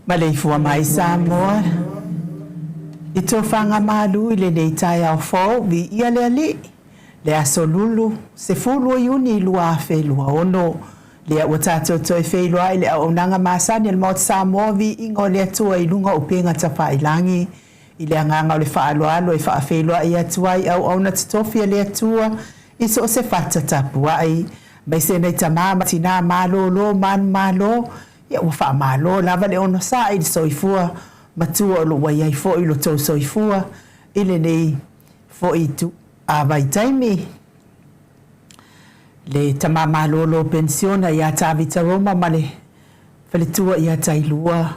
Maleifua mai Samoa. Ito fanga malu ile nei tai au fo Viiga le ali. Le asolulu se fulu yuni lua fe lua ono. Le watato to fe lua ile onanga masani el Maota Samoa Viiga le Atua ilunga upenga tapa ilangi. Ile anganga le fa lua lo fa fe lua ia tuai au ona tofia le Atua iso se fata tapua ai. Mai se nei tamama tina malo lo man malo. Ya wafa malo lava le ono sa i soifua matua lo wai ai fo i lo tau soifua ile nei fo i tu vai taimi le tama malo lo pensiona ya tavita Roma male falitua ya tailua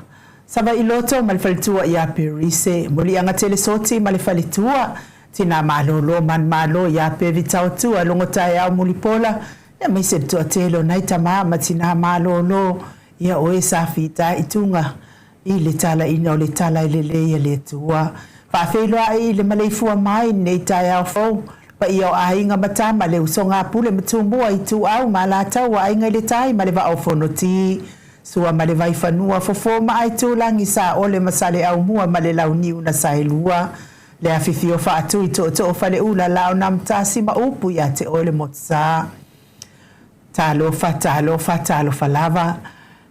sava iloto male falitua ya perise muli anga telesoti male falitua tina malo lo man malo ya pevita tua longota ya mulipola ya mise tu atelo nai tama matina malo lo ia oe safita itunga i le tala ina o le tala i le ia le tua. Whawhelua i le maleifua mai nei tai au fau. Pa i au ahinga matama le usonga pule matumbua i tu au ma la tau wa inga le tai ma le wa au fonoti. Sua ma le vai whanua fofo ma ai tūlangi sa ole masale au mua ma le lau niu na sailua. Le awhiwhi o whaatu i to whale ula lau nam tasi ma upu ia te ole motsa. Talo falava.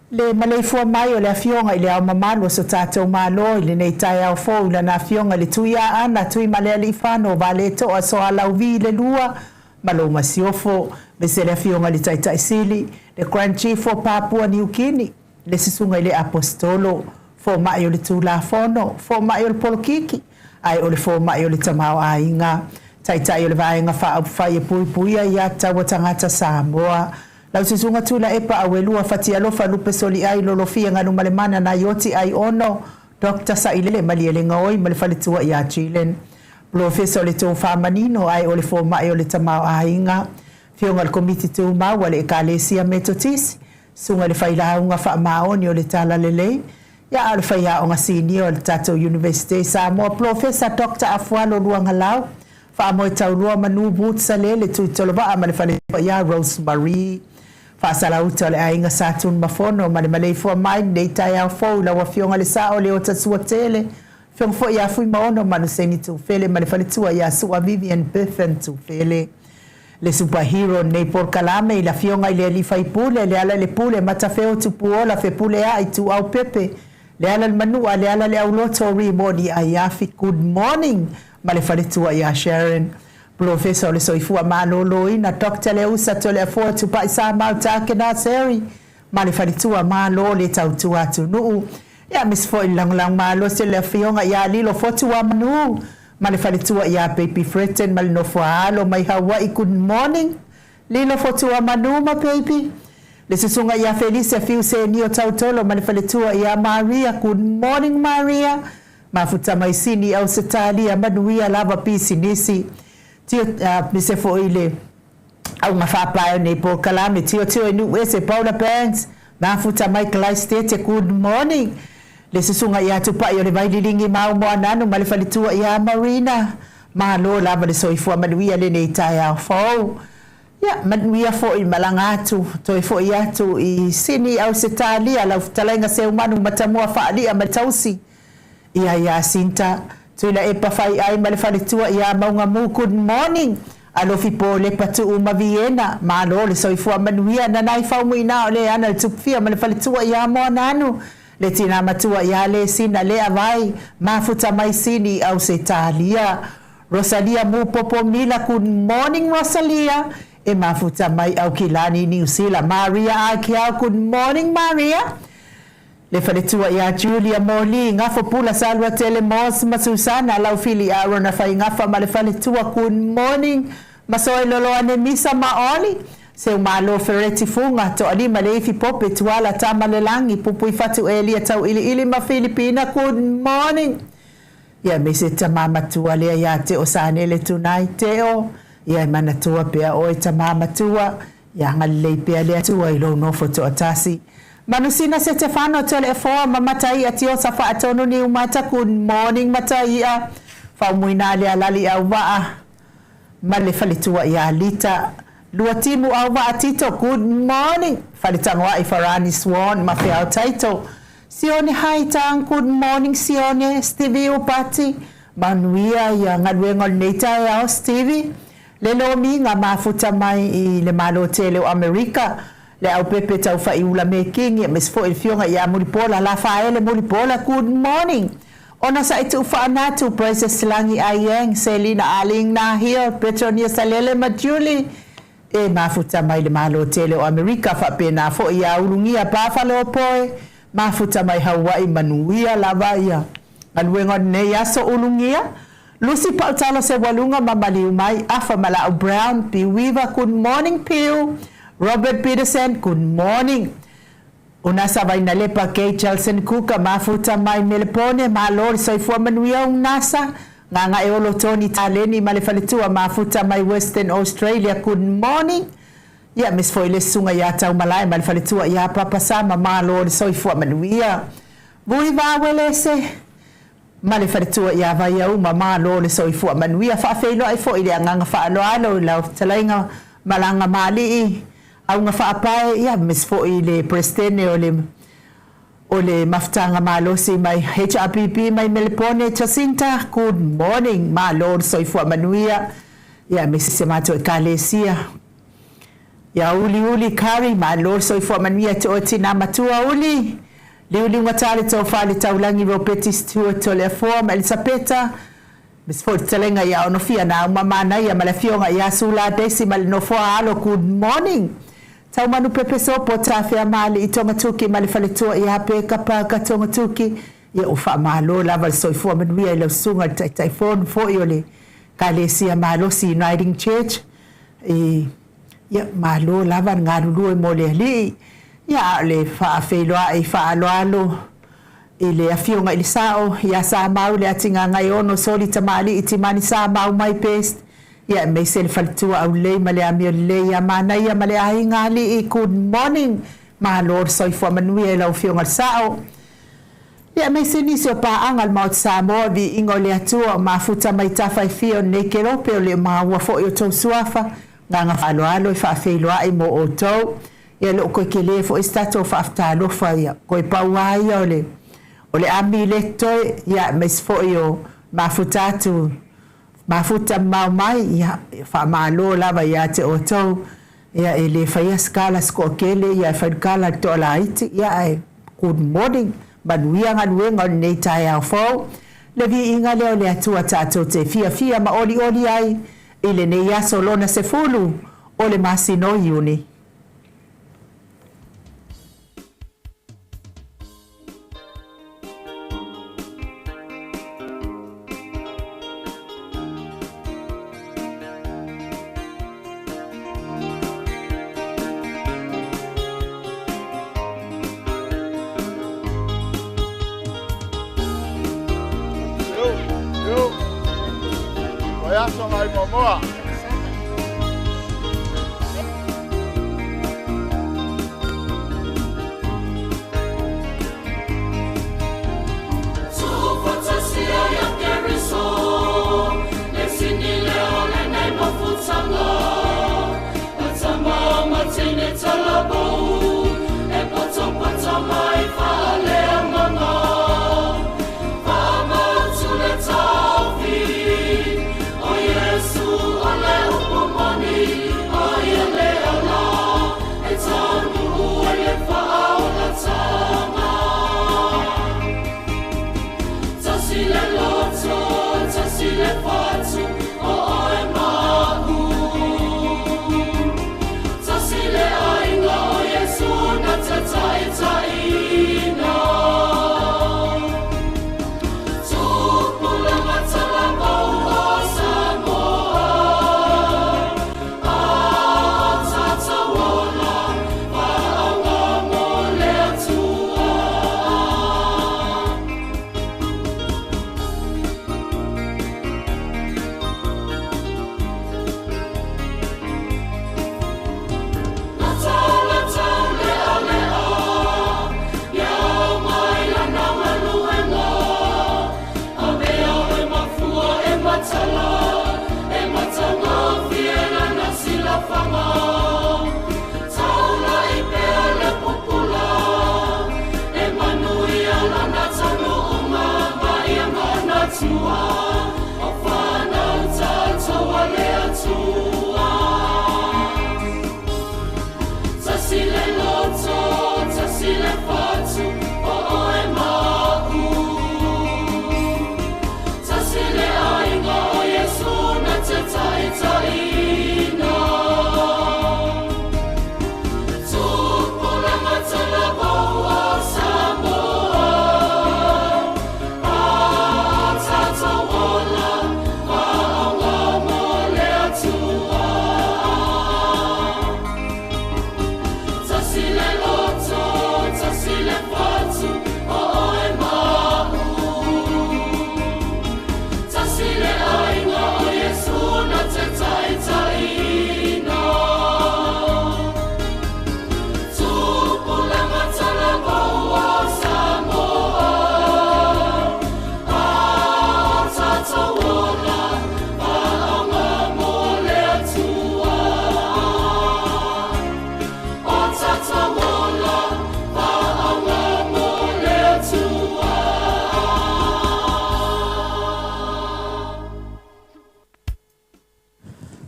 Le maleifua mai o le afionga i le au mamalo so tātou malo i le nei tai au fōu la na afionga le tuia ana tui malea li whano vale toa so alau vi le lua malo masiofo me se le afionga le tai sili le Grand Chief o Papua New Guinea le sisunga i le apostolo fo mai o le tūla fono fo mai o le polokiki ai o le fo mai o le tamao a inga tai o le vaenga wha whai e puipuia i a tawa tangata Samoa. Lau sisunga tula epa awelua fati alofa lupe soli ai lolofia nganu malemana na yoti ai ono Dr. Sailele maliele ngoi malefalitua i a Chilen. Professor le tō whamanino ai ole fō mai ole tamau ainga. Fionga le komiti tō mau wale e kālesia metotisi. Sunga le whailaunga wha maoni ole tala lelei. Ya ale whaiaonga senior ole Tato University Samoa. Professor Dr. Afualo luanga lau. Wha moe tau lua manu butsa lele tui toloba a malefalitua ya Rosemary. Fasala uta le ainga satun mafono male maleifua mai nei tai au fou la wafionga le sao le o tatua tele fiong fo ia fui maono manu seni tu fele male falitua ia sua Vivian Biffen tu fele le superhero nei por kalame la fionga ile alifa ipule le ala le pule matafeo tu puola fe pule a itu au pepe le ala le manua le ala le au loto remodi ayafi good morning male falitua ia Sharon. Professor le soifua malolo ina Dr. Leusa tole afua tupa isa mauta kena seri. Male falitua malo le tautua tunu. Ya misfo ilang malo se le fionga ya lilo fotua manu. Male falitua ya baby freten male no fualo mai Hawaii good morning. Lilo fotua manu ma baby. Le susunga ya Felicia fiu se nio tautolo male falitua ya Maria good morning Maria. Mafuta maisini au setali ya manuia lava pisi nisi. Tio mise fo ile au mafapa nei po kalame tio inu ese Paula Banks mafuta Michael State good morning le susunga ya tupa yo le vai dilingi mau mo nanu malefalitua ya Marina malo lava le soifua manuia le nei tai au fo ya manuia fo i malangatu to fo ya tu i sini au setali ala talenga se umanu matamua faali amatausi ya sinta tuila e pafai ai malefalitua ia maunga mu good morning alofi po le patu uma Viena malo le soifua manuia na nai fau muina le ana tupfia malefalitua ia mo nanu le tina matua ia le sina le avai mafuta mai sini au setalia Rosalia mu popo mila good morning Rosalia e mafuta mai au kilani New Zealand Maria akia good morning Maria. Le faletua ia Julia Moli ngafo pula salwa telemos masusana lau fili arona fai ngafa ma le faletua good morning masoi lolo ane misa maoli se malo fereti funga to ali malefi pope tuala tama le langi pupu ifatu elia tau ili ma Filipina good morning ya mese tamama tua le ya te osane le tunai teo ya mana tua pea oi tamama tua ya ngale pea le tua ilo no foto atasi. Manusina Stefano tole fo matai atio safa atono ni umata good morning matai a fa muinale alali au va male falitua ya lita luatimu au va atito good morning falitangwa ifarani swan mafia taito Sione haitang, good morning Sione, Stevie Upati. Manuia ia ngadwengo neita ya Stevie. Lelo mi nga mafuta mai I le malo tele o Amerika. Le au pepe tau fa iula making ya misfo il fionga ya mulipola la faele mulipola, good morning. Ona sa itu fa natu praise slangi ayeng Selina aling na here Petronia salele majuli. E mafuta mai le malo tele o Amerika fa pena fo ia ulungia Buffalo poe. Mafuta mai Hawaii manuia lavaya. Alwengo ne yaso ulungia. Lucy Pautalo se walunga mamaliu mai. Afa Malao Brown. P. Weaver, good morning Piu. Robert Peterson, good morning. Unasa vai na lepa kay Chelsen Kuka. Mafuta mai Melepone. Malor soifua manuia unasa. Nganga eolo Tony Taleni malefalitua. Mafuta mai Western Australia, good morning. Ya mis foile sunga ya tau malai malefalitua ya papasama malor soifua manuia. Vui va welese. Malefalitua ya vaya uma malor soifua manuia. Faafeilo ai fo ile nganga faaloalo lau talainga malanga mali au nga faapae ya mis fo ile prestene ole maftanga malosi mai HRPP mai Melepone Jacinta, good morning malor soifua manuia. Ya mis semato ekalesia. Ya uli kari malor soifua manuia te oti na matua uli. Liuli watale tau fale tau langi ropetis tua tole form Elisapeta. Bisfo talenga ya onofia na umamana ya malafionga ya sula desi malinofua alo, good morning. Tau manu pepe sopo tafia mali itonga tuki malifaletua ya peka paka tonga tuki. Ya ufa malo lava soifua manuia ilo sunga taifon fo yole. Kalesia malo si Uniting Church. Ya malo lava ngarulu mole li. Ya le faafeloa faaloalo ile afionga ilisao ya sa mau le atinga ngai ono soli tamali itimani sa mau mai pest ya mesel faltua au le male amio le ya mana ya male ai ngali good morning ma lord soifua manuia la afionga sao ya meseni so pa angal maut Samoa vi ingole Atua mafuta mai tafa fio nekero pe le ma fo yo to suafa nganga faaloalo faafeloa I mo oto. Ya lo ko kele fo stato fa aftalo fa ya ko pawa ya ole amileto ya mesfo yo mafutatu mafuta mai ya fa malo lava ya te oto ya ele fa ya skala sko kele ya fa kala to light ya good morning but we are on ne taya fo le vi inga le Atua tato te fia ma oli ai ile ne ya solona se fulu ole masino yuni. Moa. Oh, yes,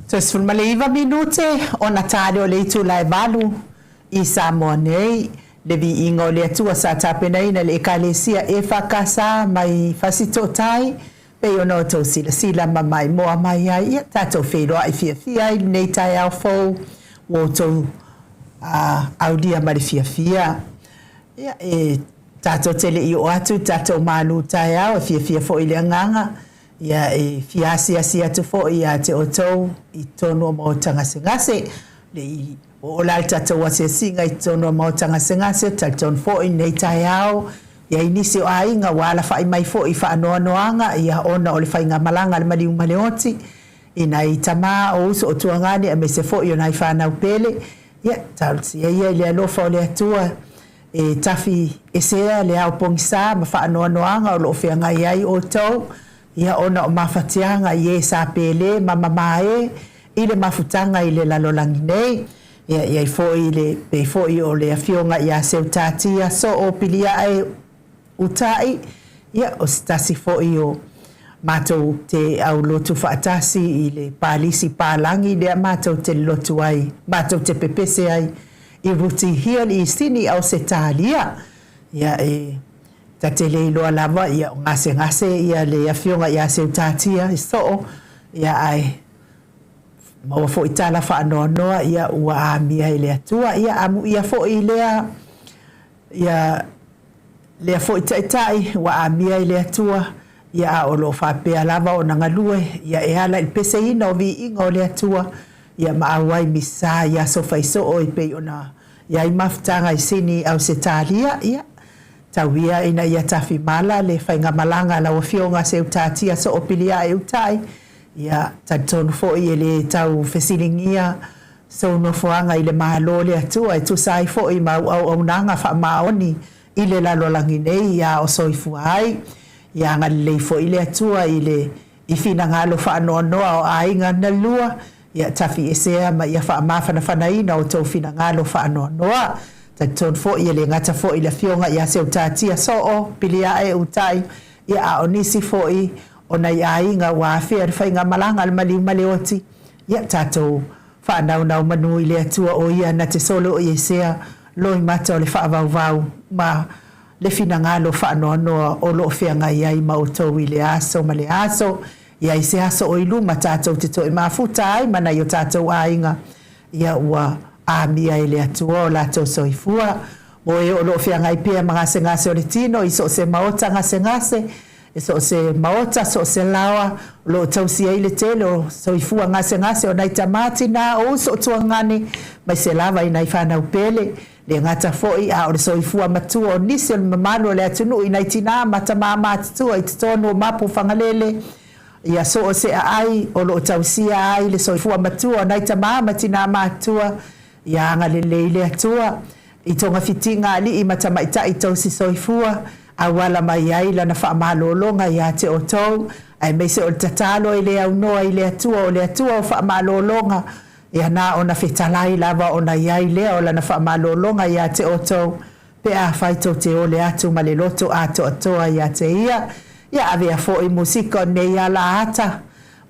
Tosful maleiva minute ona tale o le itu lai balu I Samoa nei le Viiga o le atua sa tapenai na le ekalesia e whakasa mai fasitotai pe ona o tau sila mamai moa mai ai ia tatou wheroa I fia ai nei tai au fou o tau audia ma le fia ia e tatou tele I o atu tatou malu tai au e fia fo I le anganga ia e fiasi atu fo ia te otou I tono mo tangase le o la tatou ase singa I tono mo tangase tatou fo I nei tai au ia inisi o ainga wala fai mai fo I fa noanga ia ona o le fainga malanga le maliu maleoti ina I tama o uso o tuangani a me se fo I ona I fa na upele ia talsi ia le alofa o le atua e tafi esea le au pongisa ma fa noanga o lo feanga ia o tau ia ona o mafatianga ie sa pele mama mae ile mafutanga ile lalolangi nei ia fo ile pe fo I o le afionga ia se utatia so o pilia ai utai ia o stasi fo I o mato te au lotu fatasi ile palisi palangi le mato te lotu ai mato te pepese ai I ruti hian I sini au se talia ia ta te leilo lava ia ngase ia le afionga ia se utatia so ia ai ma fo itala fa noa ia ua amia ile atua ia amu ia fo ile ia le fo itai ua amia ile atua ia o lo fa pe lava o ngalue ia e ala il peseina o Viiga o le atua ia ma awai misa ia so faiso o pe ona ia I maftanga I sini au se talia ia tawia ina ia tafi mala le fainga malanga la wafionga se utatia so opilia e utai ia tatonu fo I le tau fesilingia so no foanga I le mahalo le atua e tu sai fo I mau au nanga fa maoni I le lalolangi nei ia o soifu ai ia ngalei fo I le atua I le I fina ngalo fa noa o ainga na lua ia tafi esea ma ia fa mafana fanaina o tau fina ngalo fa noa taton fo ia le ngata fo I le fionga ia se utatia so o pilia e utai ia a onisi fo I ona ia inga wa fia fainga malanga al mali maleoti ia tato fa nau manu I le atua o ia na te solo o ia loi mata o le fa vau ma le fina ngalo fa no o lo fia ngai ai ma o tau I le aso ma le aso ia I se aso o ilu ma tato te to I mafuta ai mana yo tato ainga ia ua a mia ele atua o la to soifua o e o lo fia ngai pia ngase o le tino I so se maota ngase so se maota so se lawa lo tausi ile tele o soifua ngase o nai tamati na o so tuangani mai se lava I nai fana upele le ngata foi a o soifua matua o nisi o mamalo le atunu I nai tina matamama atua I tono mapu fangalele ia so o se ai o lo tausi ai le soifua matua o nai tamama tina matua ia ngalele ile atua I tonga fitinga ali I matamaita I tausi soifua a wala mai ai lana wha malolonga ia te o tau ai meise o tatalo ile au noa ile atua o le atua o wha malolonga ia na ona fetalai lava ona iai lea o lana wha malolonga ia te o tau pe a whaito te ole atu ma le loto ato atoa ia te ia avea fo I musika o nei ala ata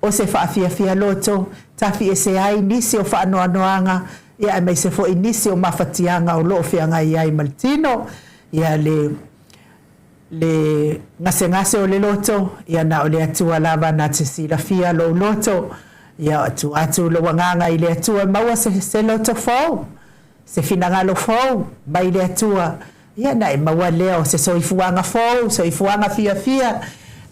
o se whaafia loto tafi ese ai nisi o wha noanoanga ia meise fo I nisi o mawhatianga o loo whianga iai maltino ia le ngase o le loto ia na o le atua lava na te silafia lo loto ia atu lo wanganga I le atua maua se loto fau se finanga lo fau mai le atua ia na maua leo se soifuanga fau soifuanga fia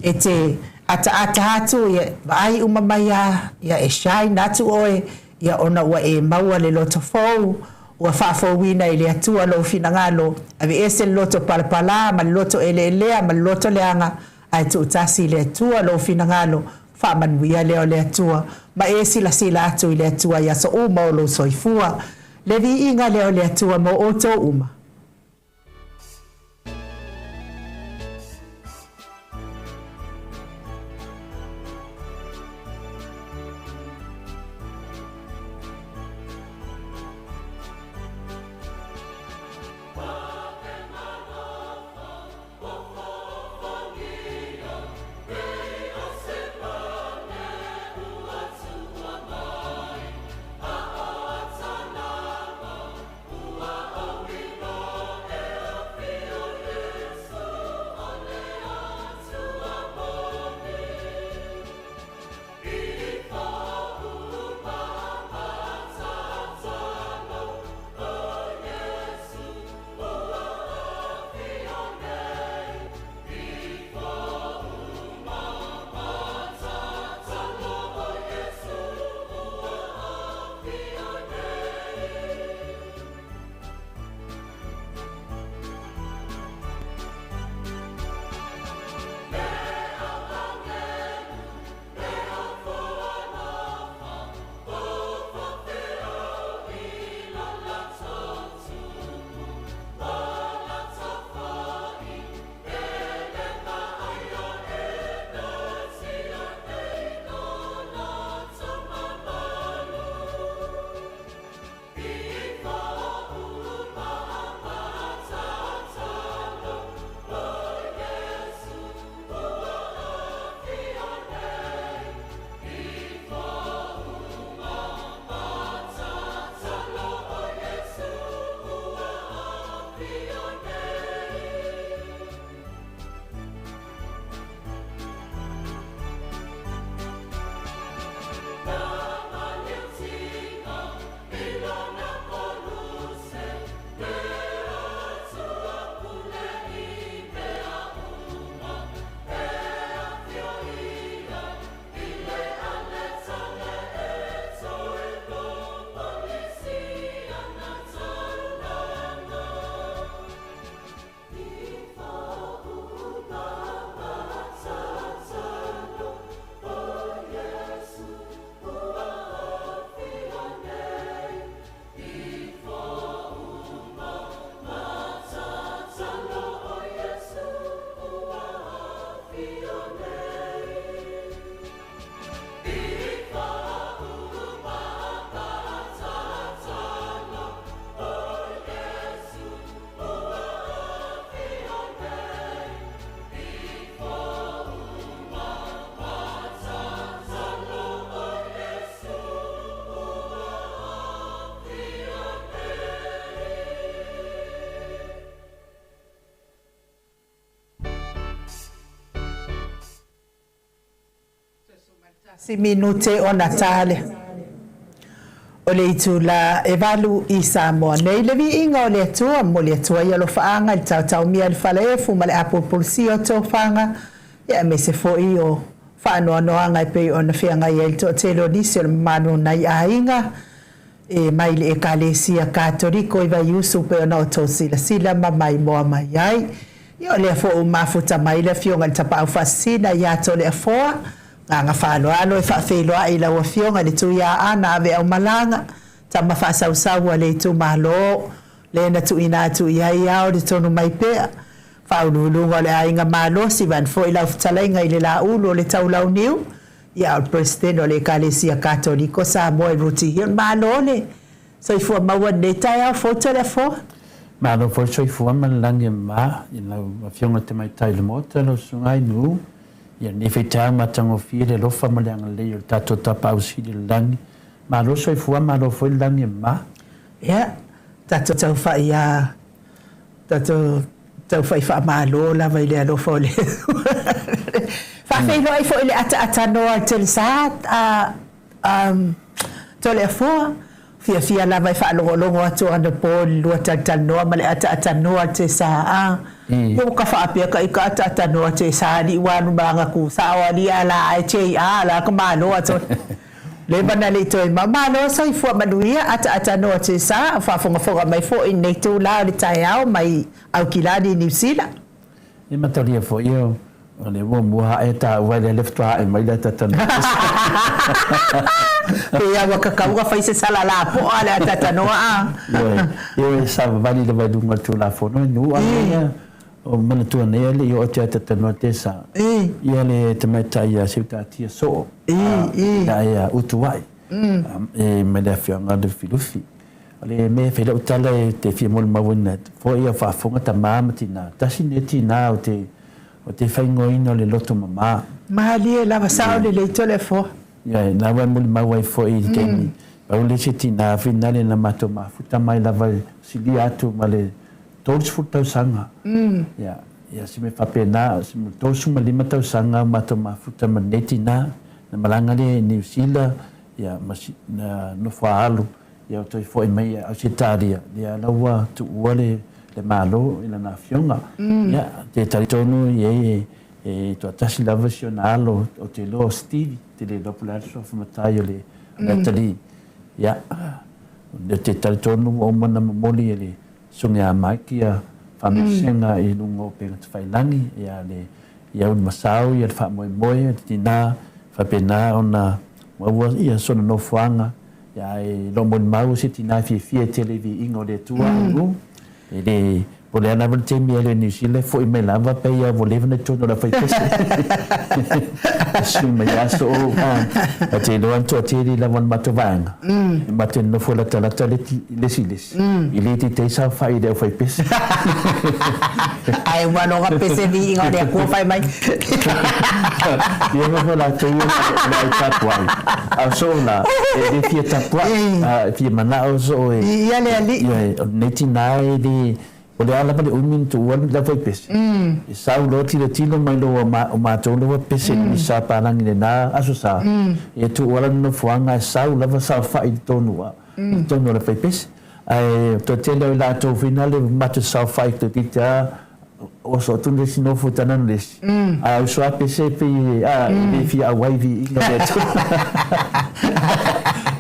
e te ata atu ia ai umamaya ia e shine atu oe ia ona ua e maua le loto fau ua whaafowina I le atua lo finangalo ave ese loto palapala ma loto elelea ma loto leanga ai tu utasi le atua lo finangalo whaamanuia leo le atua ma e sila atu I le atua ia so uma o lo soifua le Viiga leo le atua mo oto uma Si minute o Natale. O le itu la evalu i Samoa. Nei le vi inga o le atua, mo le atua i alo faanga, i tau mia le falefu, ma le apu pulsi o tau faanga. Ia me se fo i o whaanoa noanga i pei o na whianga i elto te lo nisi o le manu nai a inga. E mai le e kalesia katoriko i vai usu pe o na o tau sila ma mai moa mai ai. Ia o le fo o mafuta mai le fionga le tapa au fasina i ato le afoa. Nga whaanoa e whawheloa i lau fionga le tu ia ana ave au malanga. Ta ma whaasausaua le tu malo. Le na tu ina tu ia iao le tonu mai pea. Whaunulunga le ainga malo si van fo i lauftalainga i le la ulo le tau lau niu. Ia o president o le kalesia katoliko Samoa i ruti hion malo le. So i fua maua ne tai au foto le fo. Malo fo so i fua malangi ma. I lau fionga te mai tai le mota lo sungai nu. Ia ne whetau matango fia le lofa ma le anga leo le tato tapa au si le langi. Ma lo so i fua ma lo fo i langi ma. Ia, tato tau whai a... Tato tau whai wha ma lo la vai le alofa o le... Whawhei loa i fo i le ata noa te le saat a... To le afoa. Fia la vai wha longo atu ana po lua tal noa ma le ata noa te saa. Yo ka whaapia ka i ka ata noa te saa ni wanu maranga ku sawa li ala ai che ala ka malo ato. Le bana le to ma malo so i fo manuia ata noa te saa fa fonga mai fo i nei tu la le tai au mai au kilani New Zealand. E mataria fo yo le wo mua e ta wa le left wa e mai la tata. Ia waka kauga fai se sala la po ala ata noa. Yo sa vali le vai dunga tu la fo no nu a o mana tua nei le o te ata tanoa te sa. Ia le te mai tai a siuta tia so. Ia utuai. E me le whianga de filufi. Le me whela utala e te fia mol mawina. Fo ia whaafonga ta māma tina. Tasi ne tina o te whaingoina o le loto mama. Mahali e lava sao le leito le fo. Ia na wai muli mawai fo i teni. Pau le se tina finale na mato mafuta mai lava sili atu ma le todos futau sanga. Ya si me whapena, si me tosu ma lima tau sanga mato mafuta ma neti na malanga le New Zealand, ya na no whaalu, ya o toi fo i mai au se taria, ya laua tu uale le malo ila na fionga. Ya te taritonu e to atasi lava si o na alo o te lo Stevie, te le lopulari so whamatai o le Natalie. Ya, te taritonu o mana mamoli e le sunga a mai kia whamisenga i lungo penga te whailangi ia un masau ia wha moe moe tina whapena o na maua ia sona no whanga ia e lomo ni mau si tina fia televi ingo le tua angu e le pole ana wale te mia le New Zealand fo i me lava pe ia vo levana tono la whai pese suma ia so a te loan to te li lawan mato vanga ma te no fo la talata lesi i le te sa whai le whai pese ai wano ka pese vi ingo le kua whai mai ia ma fo la te ia la tapuai a so la e fia tapuai fia manao so e ia le ali neti nai di o le ala pale umin tu wan la foi pese e sau lo tilo mai lo o ma tolo pese ni sa palangi le na aso sa e tu wala no fuanga sau lava sa fa i tonu la foi pese ai to tele la to finale mate sa fa i to tita o so tu le sino futana le a so a pese pe e fi a waivi i le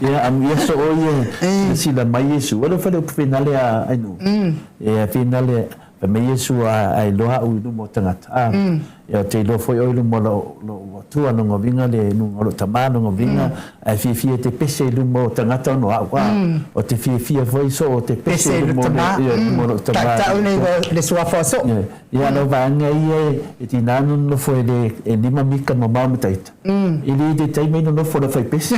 ia am yeso oye si la mai yesu wala fa le finale ai no e finale pe mai yesu ai loa u no tangata ia te lo foi o mo lo tu ano ngovinga le no lo tamano ngovinga ai fi te pese lu mo tangata no wa o te fi foi so te pese lu mo lo tamano ta une le sua foso ia no vanga e tinano no foi le e lima mika no mau mitaita ili de tai me no foi foi pese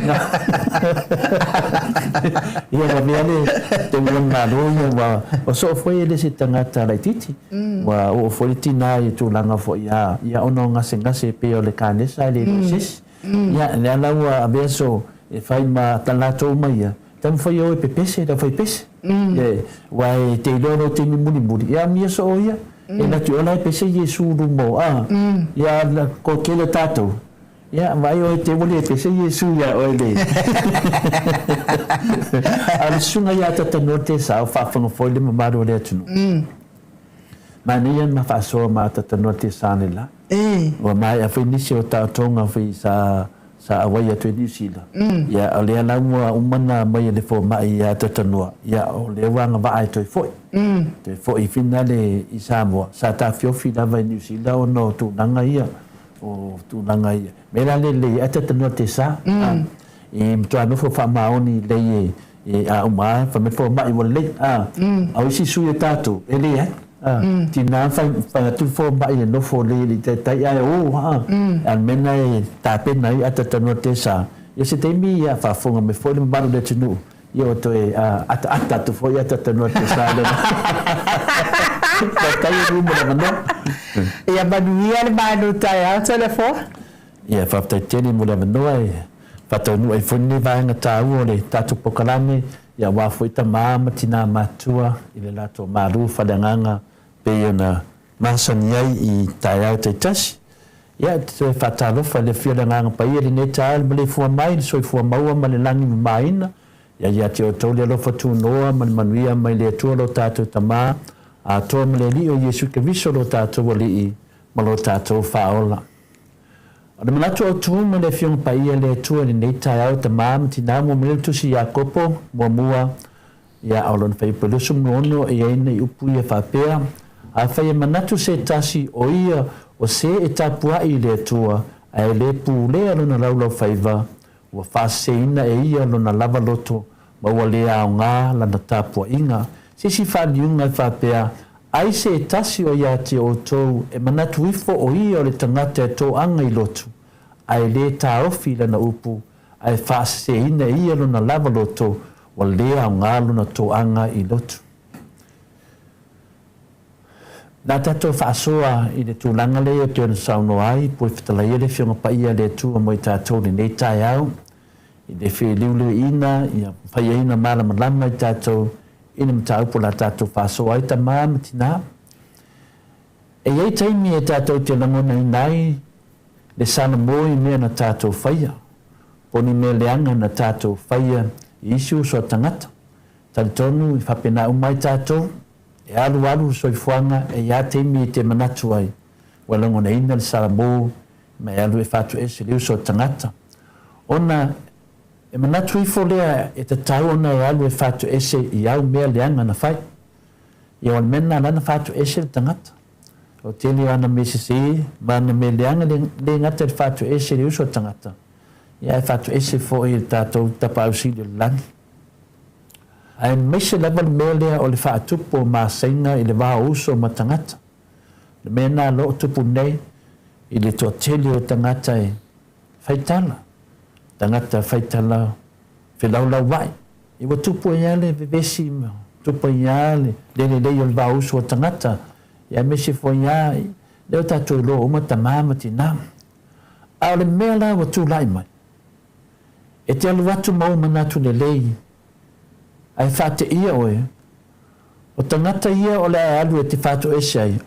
ia la mele te mo na no wa o so foi le se tangata la titi wa o foi tina e tu langa foi ia ono ngase pe o le kanesa le sis ia le ala abeso e fai ma talato mai tam foi o pepese da foi pese wa te lo te muli ia mi so ia e na tu ona pese Yesu mo ia la ko kele tato Ya, vai o te wole pe se Yesu ya o le. Al sunga ya ta no te sa fa fa fo le ma ro le tunu. Ma ni yan ma fa so ma ta no te sa ni la. Wa mai a fe ni se o ta tonga fe sa awai ya te ni sila. Ya o le la mo umana mai le fo mai ya ta no. Ya o le wanga va ai to fo. Te fo I finale I Samoa. Sa ta fio fi da vai ni sila o no tu nanga ia. O tu nanga ia. Mera le ata tano te sa. E mtua no fo fa maoni le a uma fa me fo mai wole. Au isi su tato ele ti na fa tu fo mai no fo le te tai ai o an mena ta pe nai ata tano te sa. Ye se te mi ya fa fonga me fo le baru de tunu. Yo to ata tu fo ya ata tano te sa. Kai rumo na no. Ia manuia le manu tai au telefo. Ia fa ta tele mo la no ai. Fa ta no ai funi va nga ta u le tatu pokalame ia wa foi ta mama tina matua I le lato maru fa le nganga pe ona masani ai I tai au te tasi. Ia te fa ta lo fa le fia le nganga pa ia le ta al le fu mai so fu maua ma le langi maina. Ia te o tole lo fa tu noa man manuia mai le tu lo tatu tama. A toa maleli o Yesu ke viso lo tātou wali I ma lo tātou whaola. O le manatu o tū ma le fiong pa ia le tua ni nei tai au ta maam ti nā mo mele tusi ia kopo mua ia aulon whai pelusum no ono e aina I upu ia whapea. A whai manatu se tasi o ia o se e tapua I le tua a e le pū lea lona laulau whaiva ua whase ina e ia lona lava loto ma ua lea o ngā lana tapua inga. Si whaliunga whapea, ai se tasi o ia te o tau e manatu ifo o ia o le tangata e tō anga I lotu. Ai le tā ofi lana upu, ai whase ina ia lona lava loto, wa lea o ngā lona tō anga I lotu. Nā tātou whaasoa I le tūlanga leo te ona sauno ai, poi whitalai ele whionga pa ia le tūa mo I tātou ni nei tai au. I le whiliulu ina, ia whaia ina malama lama I tātou, ina mtau po la tātou whāso ai ta māma tina. E iei taimi e tātou te langona I nai, le sana moi mea na tātou whaia. Poni mea leanga na tātou whaia I isi uso tangata. Tali tonu I whapena umai tātou, e alu so I fuanga e ia taimi e te manatu ai. Wa langona ina le sana mo, mai alu e whatu e se le uso tangata. Ona e manatu I fo lea e te tau ona e alu e whatu ese I au mea leanga na whai. Ia wan mena lana whatu ese le tangata. O tele ana me se se, mana me leanga le ngata le whatu ese le uso tangata. Ia e whatu ese fo I tātou tapausi le langi. Ai meise level mea lea o le whaatupo ma sainga I le waha uso ma tangata. Le mena lo tupu nei I le toa tele o tangata e whaitala. Tangata whaitala whilaulau wai. I wa tupu ia le vevesi ma. Tupu ia le lele o le vausu o tangata. Ia mesi fo ia leo tātou lo uma tamama tina. A le mea la wa tu lai mai. E te alu watu mau manatu le lei. Ai whate ia oe. O tangata ia o le alu e te whatu ese ai.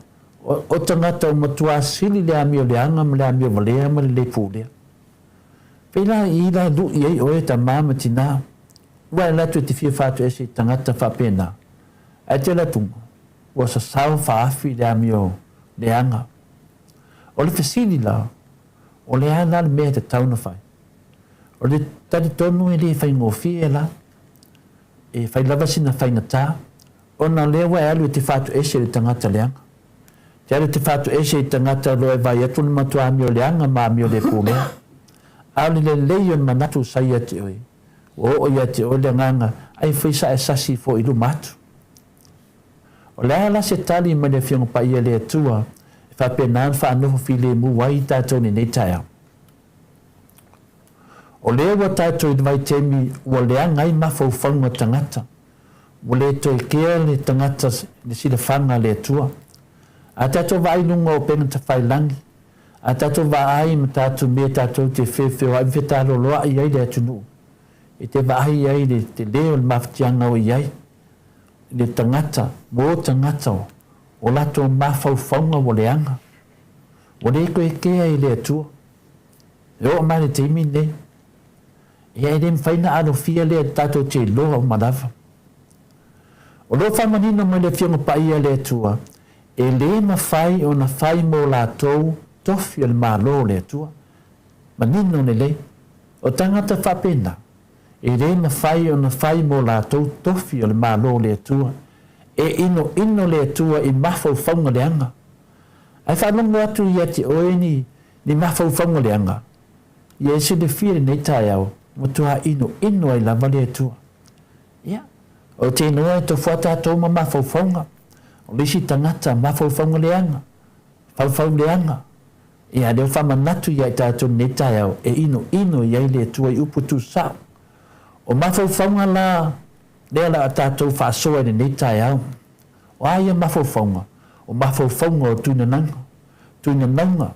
O tangata o matua sili le amio le anga ma le amio valea ma le pūlea. Pela I la du I oe ta mama tina. Ua la tu te fia whatu ese tangata whapena. Ai te la tunga. Ua sa sao whaafi le amio le anga. O le whasini la. O le ana le mea te tauna whai. O le tari tonu e le whai ngofi e la. E whai lava sina whai ngata. O na lewa e alu e te whatu ese le tangata le anga. Te alu te whatu ese le tangata lo e vai atu ni matua amio le anga ma amio le pūlea. Auli le leio manatu sai ate oi. O ia te o le nganga, ai whaisa e sasi fo ilu matu. O le ala se tali ma le fionga pa ia le atua, e whapenan whanofo file mu wai tātou ni nei taia. O le wa tātou I vai temi, ua le angai mafau whaunga tangata. Ua le toi kea le tangata le sila whanga le atua. A tātou vai nunga o penga ta whailangi. A tātou vaai ma tātou mea tātou te whewheo ai whetalo loa I ai le atunu. E te vaai ai le te leo le mawhatianga o I ai. Le tangata, mo tangata o lato mawhau whaunga o le anga. O le koe kea I le atua. o mai le teimi nei ia ele mfaina alo fia le tato te loa o malava o lo whamanino mai le fionga paia le atua e le mawhai o na whai mo la tou tofi o le malo le atua manino ne le o tangata whapena e le mawhai o na whai mo la tou tofi o le malo le atua e ino le atua i mafau whaunga le anga ai whanongo atu ia te oeni ni mafau whaunga le anga ia esi le fire nei tai au mutua ino ai lava le atua ia o te noa e to fuata tō ma mafau whaunga o lisi tangata mafau whaunga le anga fau le anga ia leo whamanatu ia i tātou nei tai au e ino iai le atua i uputu sao o mafau whaunga la lea la tātou whaasoa i nei tai au o aia mafau whaunga o mafau whaunga o tuina nanga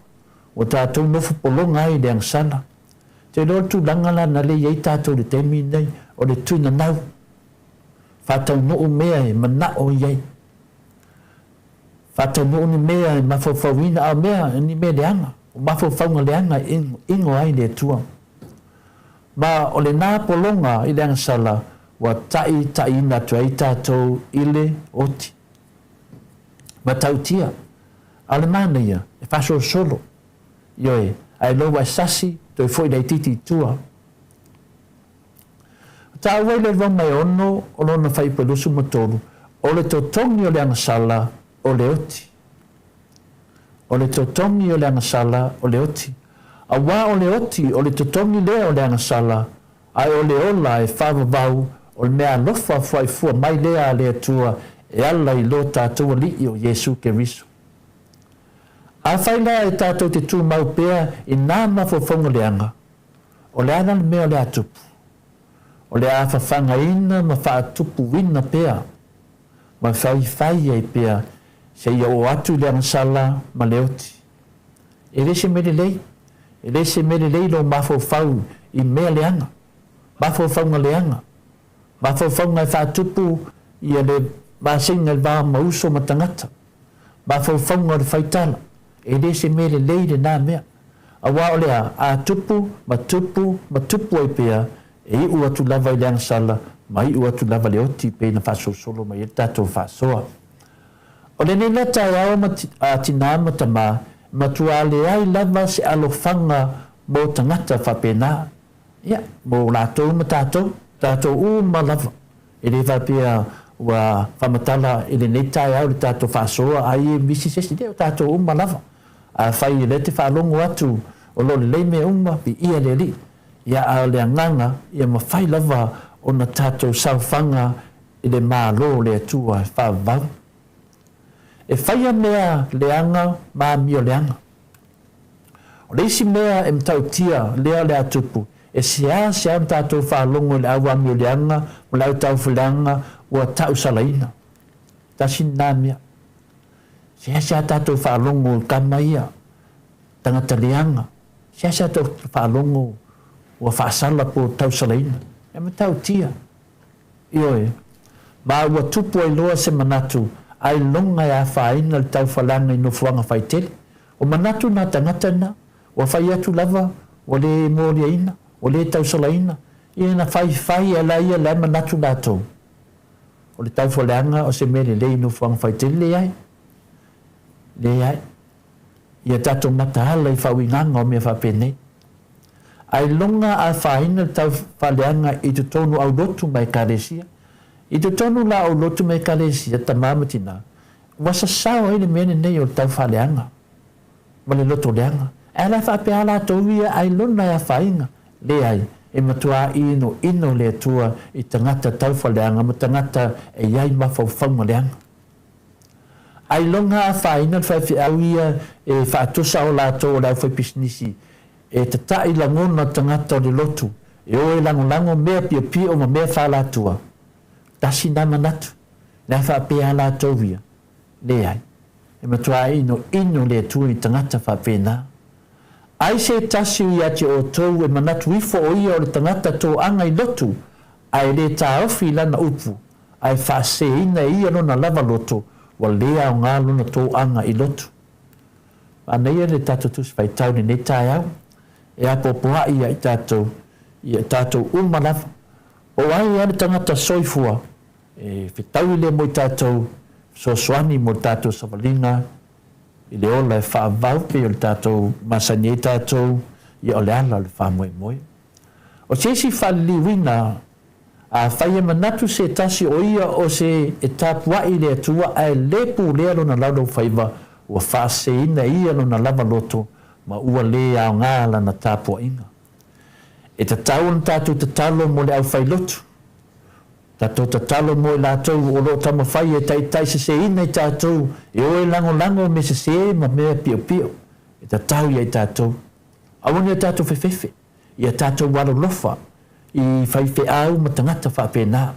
o tātou nofu polonga ai le angsana te lor tu langala na le iei tātou le temi nei o le tuina nau whatau noo mea e mana o iei whatau noo ni mea e mafawhawina a mea ni mea leanga o mafawhawanga leanga ingo ai le tua ma o le nā polonga i le angsala wa tai ina tu ai tātou ile oti ma tautia ale mana ia e whaso solo ioe ai loa sasi toi foi dai titi tua ta wai le vama e ono o lona fai pelusu matolu o le totongi o le angasala o le oti o le totongi o le angasala o le oti a wā o le oti o le totongi lea o le angasala ai o le ola e whavavau o le mea lofa fai fua mai lea le atua e ala i lo tātua li o Yesu Keriso a whaila e tātou te tū mau pēa i nā mawhawhonga leanga. O le ana le mea le atupu. O le a whawhanga ina ma whaatupu wina pēa. Ma whai ai pēa se ia o atu leanga sala ma leoti. E lese mele lei. E lese mele lei lo mawhawhau i mea leanga. Mawhawhonga leanga. Mawhawhonga e whaatupu i le masinga le wā mauso ma tangata. Mawhawhonga le whaitala. E lese mele leire nā mea. A wā o lea, a tupu ai pēa, e i ua tu lava i leanga sala, ma i ua tu lava le oti pēi na whaso solo ma i tātou whasoa. O le nei lata e ao a tina ma tamā, ma tu a le ai lava se alofanga mō tangata whapena. Ia, mō lātou ma tātou ma lava. E le whapea ua whamatala i le nei tai au le tātou whasoa, ai e misi sesi leo tātou ma lava. A whai le te whalongo atu o lo le me umma pi ia le li. Ia a le anganga, ia ma whai lava o na tātou sauwhanga i le mālo le atua whawau. E whaia mea leanga mā mio leanga. O le isi mea e mtau tia lea le atupu. E sea tātou whalongo le awa mio leanga, mo lau tau whileanga, ua tau salaina. Tasin nā mea. Sea tātou whaalongo kamaia, tangata leanga. Sea tātou whaalongo ua whaasala po tau salaina. E me tau tia. Ioe, ma ua tupu ai loa se manatu, ai longa e a whaina le tau whalanga i no fuanga whaitele. O manatu nā tangata na, ua whai atu lava, o le mōria ina, o le tau salaina. Ia na whai ala ia le manatu lātou. O le tau whalanga o se mele le i no fuanga whaitele le ai. Le ai, ia tātou matahala i whawinganga o mea whapene. Ai longa a whaina tau whaleanga i tu tonu au lotu mai karesia. I tu tonu la au lotu mai karesia ta mamatina. Wasa sao ai le mene nei o tau whaleanga. Wale loto leanga. E la whapea la tauia ai lona a whainga. Le ai, e matua ino le atua i tangata tau whaleanga ma tangata e iai mawhawhaunga leanga. Ai longa a whaina whawhi au ia e whaatosa o lātou o lau whai pisnisi. E te tai langona tangata o le lotu. E o e lango mea pia o ma mea whalatua. Tasi nā manatu. Nā whapea lātou ia. Le ai. E matua ino le atua i tangata whapena. Ai se tasi i ati o tau e manatu ifo o ia o le tangata tō anga i lotu. Ai le tā ofi lana upu. Ai whase ina ia no na lava loto. Wa lea o ngā luna tō anga i lotu. Anei le tātou tusi whai tau ni nei tai au. e apopoa ia i tātou umalafa. O ai ane tangata soifua, e whitau i le mo i tātou sosoani mo i tātou savalinga, i le ola e whaavau pe o le tātou masani e tātou, i o le ala le whaamoe moe. O se si whaliwina, a whaia manatu se tasi o ia o se e tāpua i le atua, a e lepu lea lona laulau whaiva, ua whaase ina ia lona lava loto, ma ua le au ngāla na tāpua inga. E tatau na tātou tatalo mo le au whailotu. Tātou tatalo mo i lātou o lo tama whai e tai se ina i tātou, e oe lango me se ma mea pio pio. E tatau i tātou. Awani a tātou whewhewhe. I a tātou walo lofa. I whaiwhe au ma tangata whapena.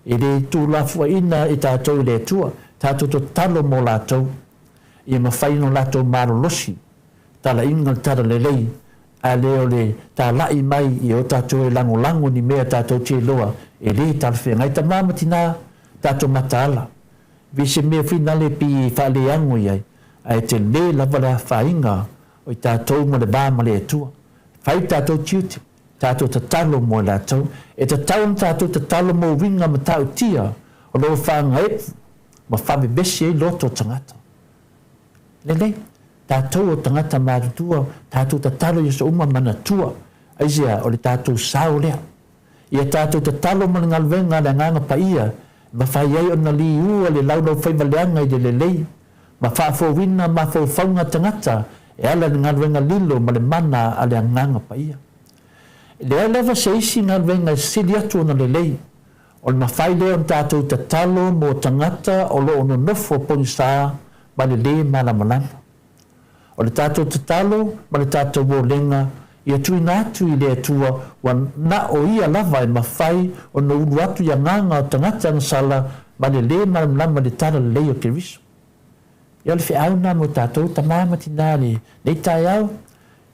E le tūlafua ina i tātou i le tua. Tātou tatalo mo lātou. I ma whaino lātou maro losi. Tala inga tara lelei. A leo le tā lai mai i o tātou e lango ni mea tātou te loa. E le tāwhi ngai ta māmatina tātou mataala. Vise mea whina le pi whale ango iai. A e te le lava le whainga o i tātou mo le bāma le atua. Whai tātou tiuti. Tātou tatalo mo le tātou. E tātou tatalo mo winga ma tāu tia. O lo whanga e ma whabe besi e loto tangata. Lelei. Tātou o tangata mātutua, tātou tatalo i so uma mana tua, aizia o le tātou sao lea. Ia tātou tatalo mana ngalwenga le nganga pa ia, ma whai ai o na li ua le laulau whaivaleanga i le lelei, ma whaafowina ma whaunga tangata, e ala le ngalwenga lilo ma le mana a le nganga pa ia. Le lewa se isi ngalwenga sili atu o na lelei, o le mawhai leo tātou tatalo mo tangata o lo ono nofo ponisa ma le le malamalama. O le tātou tatalo, ma le tātou wōlenga, i atu ina atu i le atua, wa na o ia lava e mawhai o na ulu atu ia nganga o tangata sala, ma le le malamlama le tara le leo ke riso. Ia le whiau na mo tātou, ta māmati nāre, nei tai au,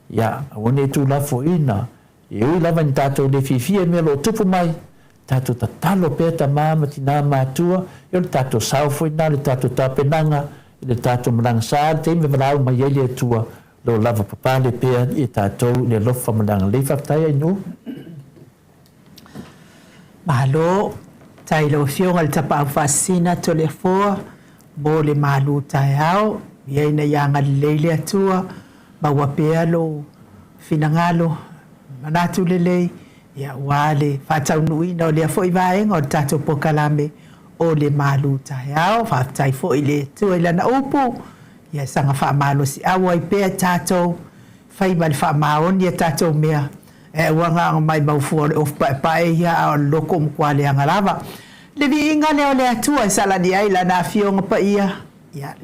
ia, wane tu lafo ina, e ui lava ni tātou le whiwhia mea lo tupu mai, tātou tatalo pēr ta māmati nā mātua, ia le tātou saufo ina, le tātou tāpenanga, le tātou malanga sāre, te me marau mai ele atua, lo lava papale pēr i tātou le lofa malanga. Le whaktai ai no? Mahalo, tai lo fionga le tapa au whasina to le fōa, mo le malu tai au, ieina ianga le leile atua, maua pēr lo finangalo, manatu le lei, ia wale, whatau nuina o le afo i vaenga o tātou pokalame, o le malu tai au, whaftai fo i le tua i lana upu, ia sanga whaamalo si awa i pēr tātou, whai mali whaamaoni a tātou mea, e wanga anga mai maufua le of pae ia a loko mkwale anga lava. Le Viiga leo le atua i salani ai lana fionga pa ia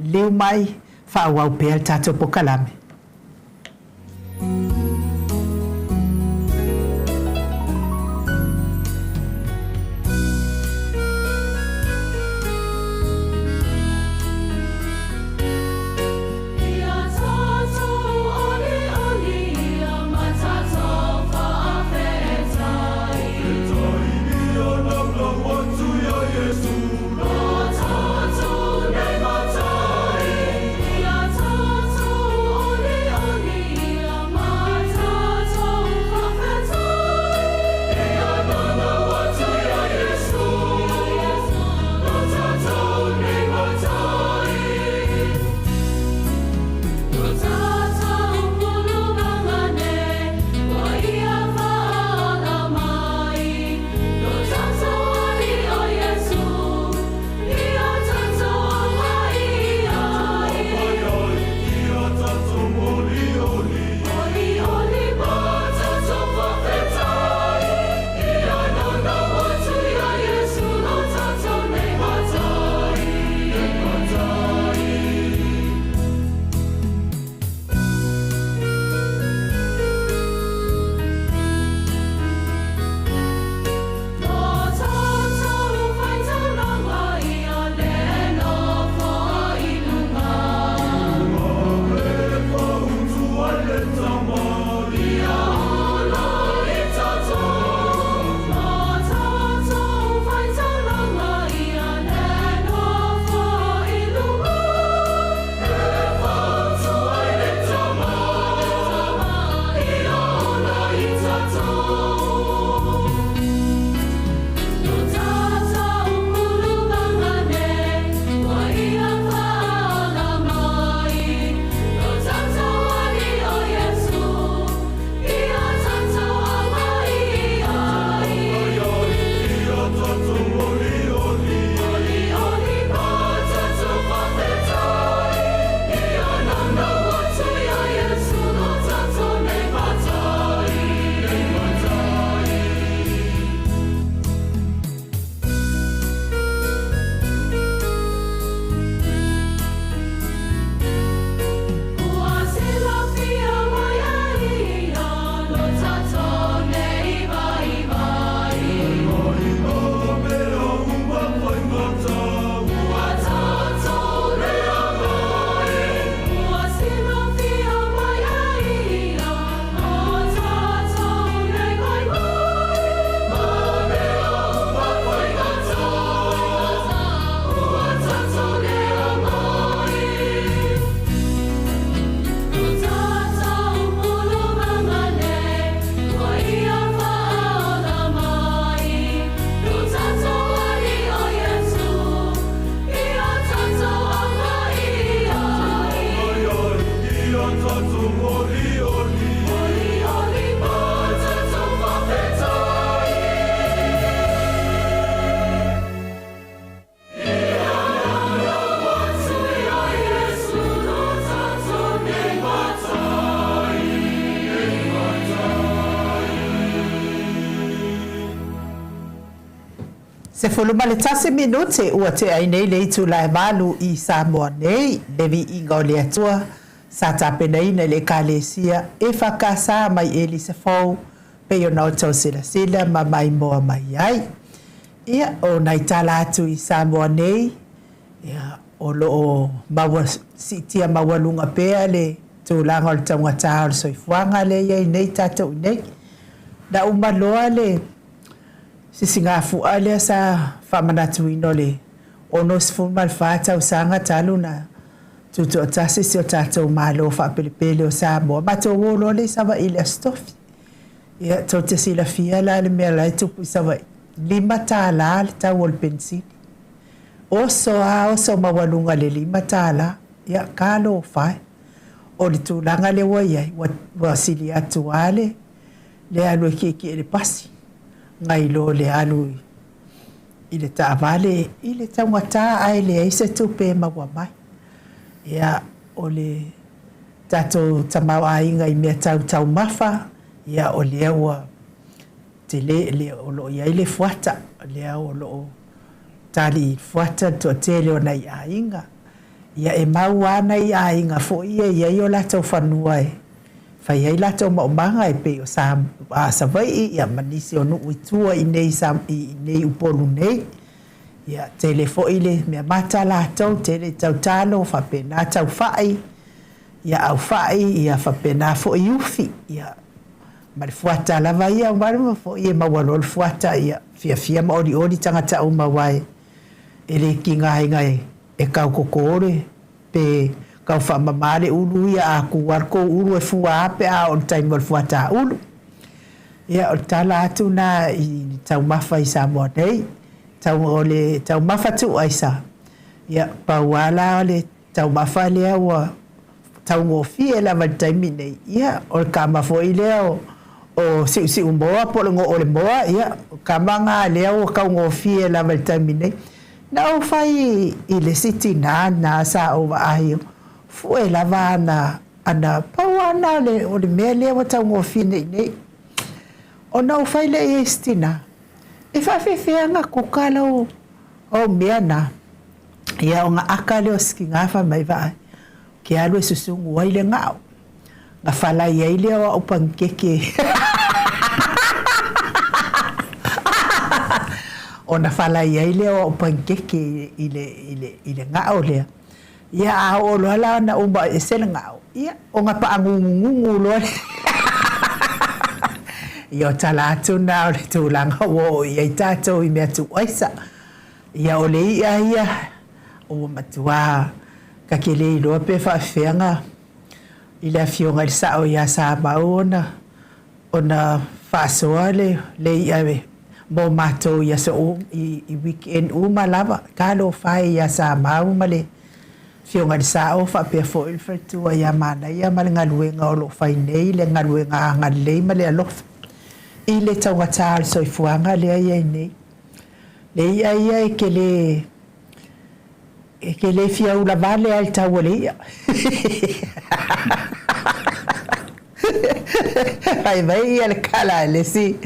leu mai whaawau pēr tātou pokalame. Se fuluma le tase minute ua te ai nei le itu lai malu I Samoa nei le Viiga o le Atua sa tapenei nei le kalesia e whakasa mai eli se fau pe o nau tau sila ma mai moa mai ai. Ia o nai tala atu I Samoa nei ia o loo maua sitia maua lunga pea le tūlanga o le tangata o le soifuanga le iai nei tatou nei. Da umaloa le sisi ngā fua lea sa whamanatu ino le ono sifu malwhātau sanga talu na tutu o tasi si o tātou mālo whapelepele o Samoa. Mato wolo le sawa ili astofi. Ia tau te sila fia la le mea lai tupu sawa 5 tāla le tau o le pensini. Oso mawalunga le 5 tāla. Ia kālo o whai. O le tūlanga le waiai wa sili atu ale le alu ki e le pasi. Ngai lo le alu I le taavale I le taungata ai le aise tupe maua mai. Ia o le tato tamau ainga I mea tau mafa. Ia o le aua te le o lo iai le fuata. Le au o lo tali fuata to tele o nai ainga. Ia e mau ana I ainga fo ia iai o la tau whanua e. Fai ai lato maumanga e pe o sa vai ia manisi o nuu itua I nei upolu nei. Ia telefo ile mea mata lato tele tau talo whapena tau whai. Ia au whai ia whapena fo I ufi. Ia mare fuata lava ia o marima fo ia mawalol fuata ia fia maori tangata o mawai. Ele ki ngai e kau kokore pe kau whamamare ulu ia a kuwarko ulu e fua ape a o taimol fuata ulu. Ia o tala atu na I tau mafa I Samoa nei. Tau mafa tu aisa. Ia pauala o le tau mafa lea ua tau ngofi e lava taimi nei. Ia o kama fo I lea o si umoa po o le moa. Ia kamanga lea o kau ngofi e lava taimi nei. Na o fai I le siti na sa o ahio. Fue lava ana pauana le o le mea lea wa tau ngofi nei. O na o fai le estina. E whawhewhenga kukala o mea na. Ia o ngā aka leo ski ngāwha mai vai. Ke alu e susungu wai le ngāo. Ngā whala iai lea wa upangkeke. O na whala iai lea wa upangkeke I le ngāo lea. Ia a o loa la na umba e sele ngāo. Ia o ngā paangungungu loa. Ia o tala atu na o le tūlanga wo ia I tātou I mea tu oisa. Ia o le ia o matua ka ke le iloa pe whawhenga. I le awhionga I sao ia sa maona. O na whasoa le ia mo mato ia so I weekend lava. Kalo whai ia sa mauma le. Fionga di sao fa pe fo il fretua ia mana ia malinga luenga o lo fai nei le ngaluenga anga le male alof. I le tangata al soifuanga le ia nei. Le ia e ke le fia ula vale al tawale ia. Vai ia le kala le si.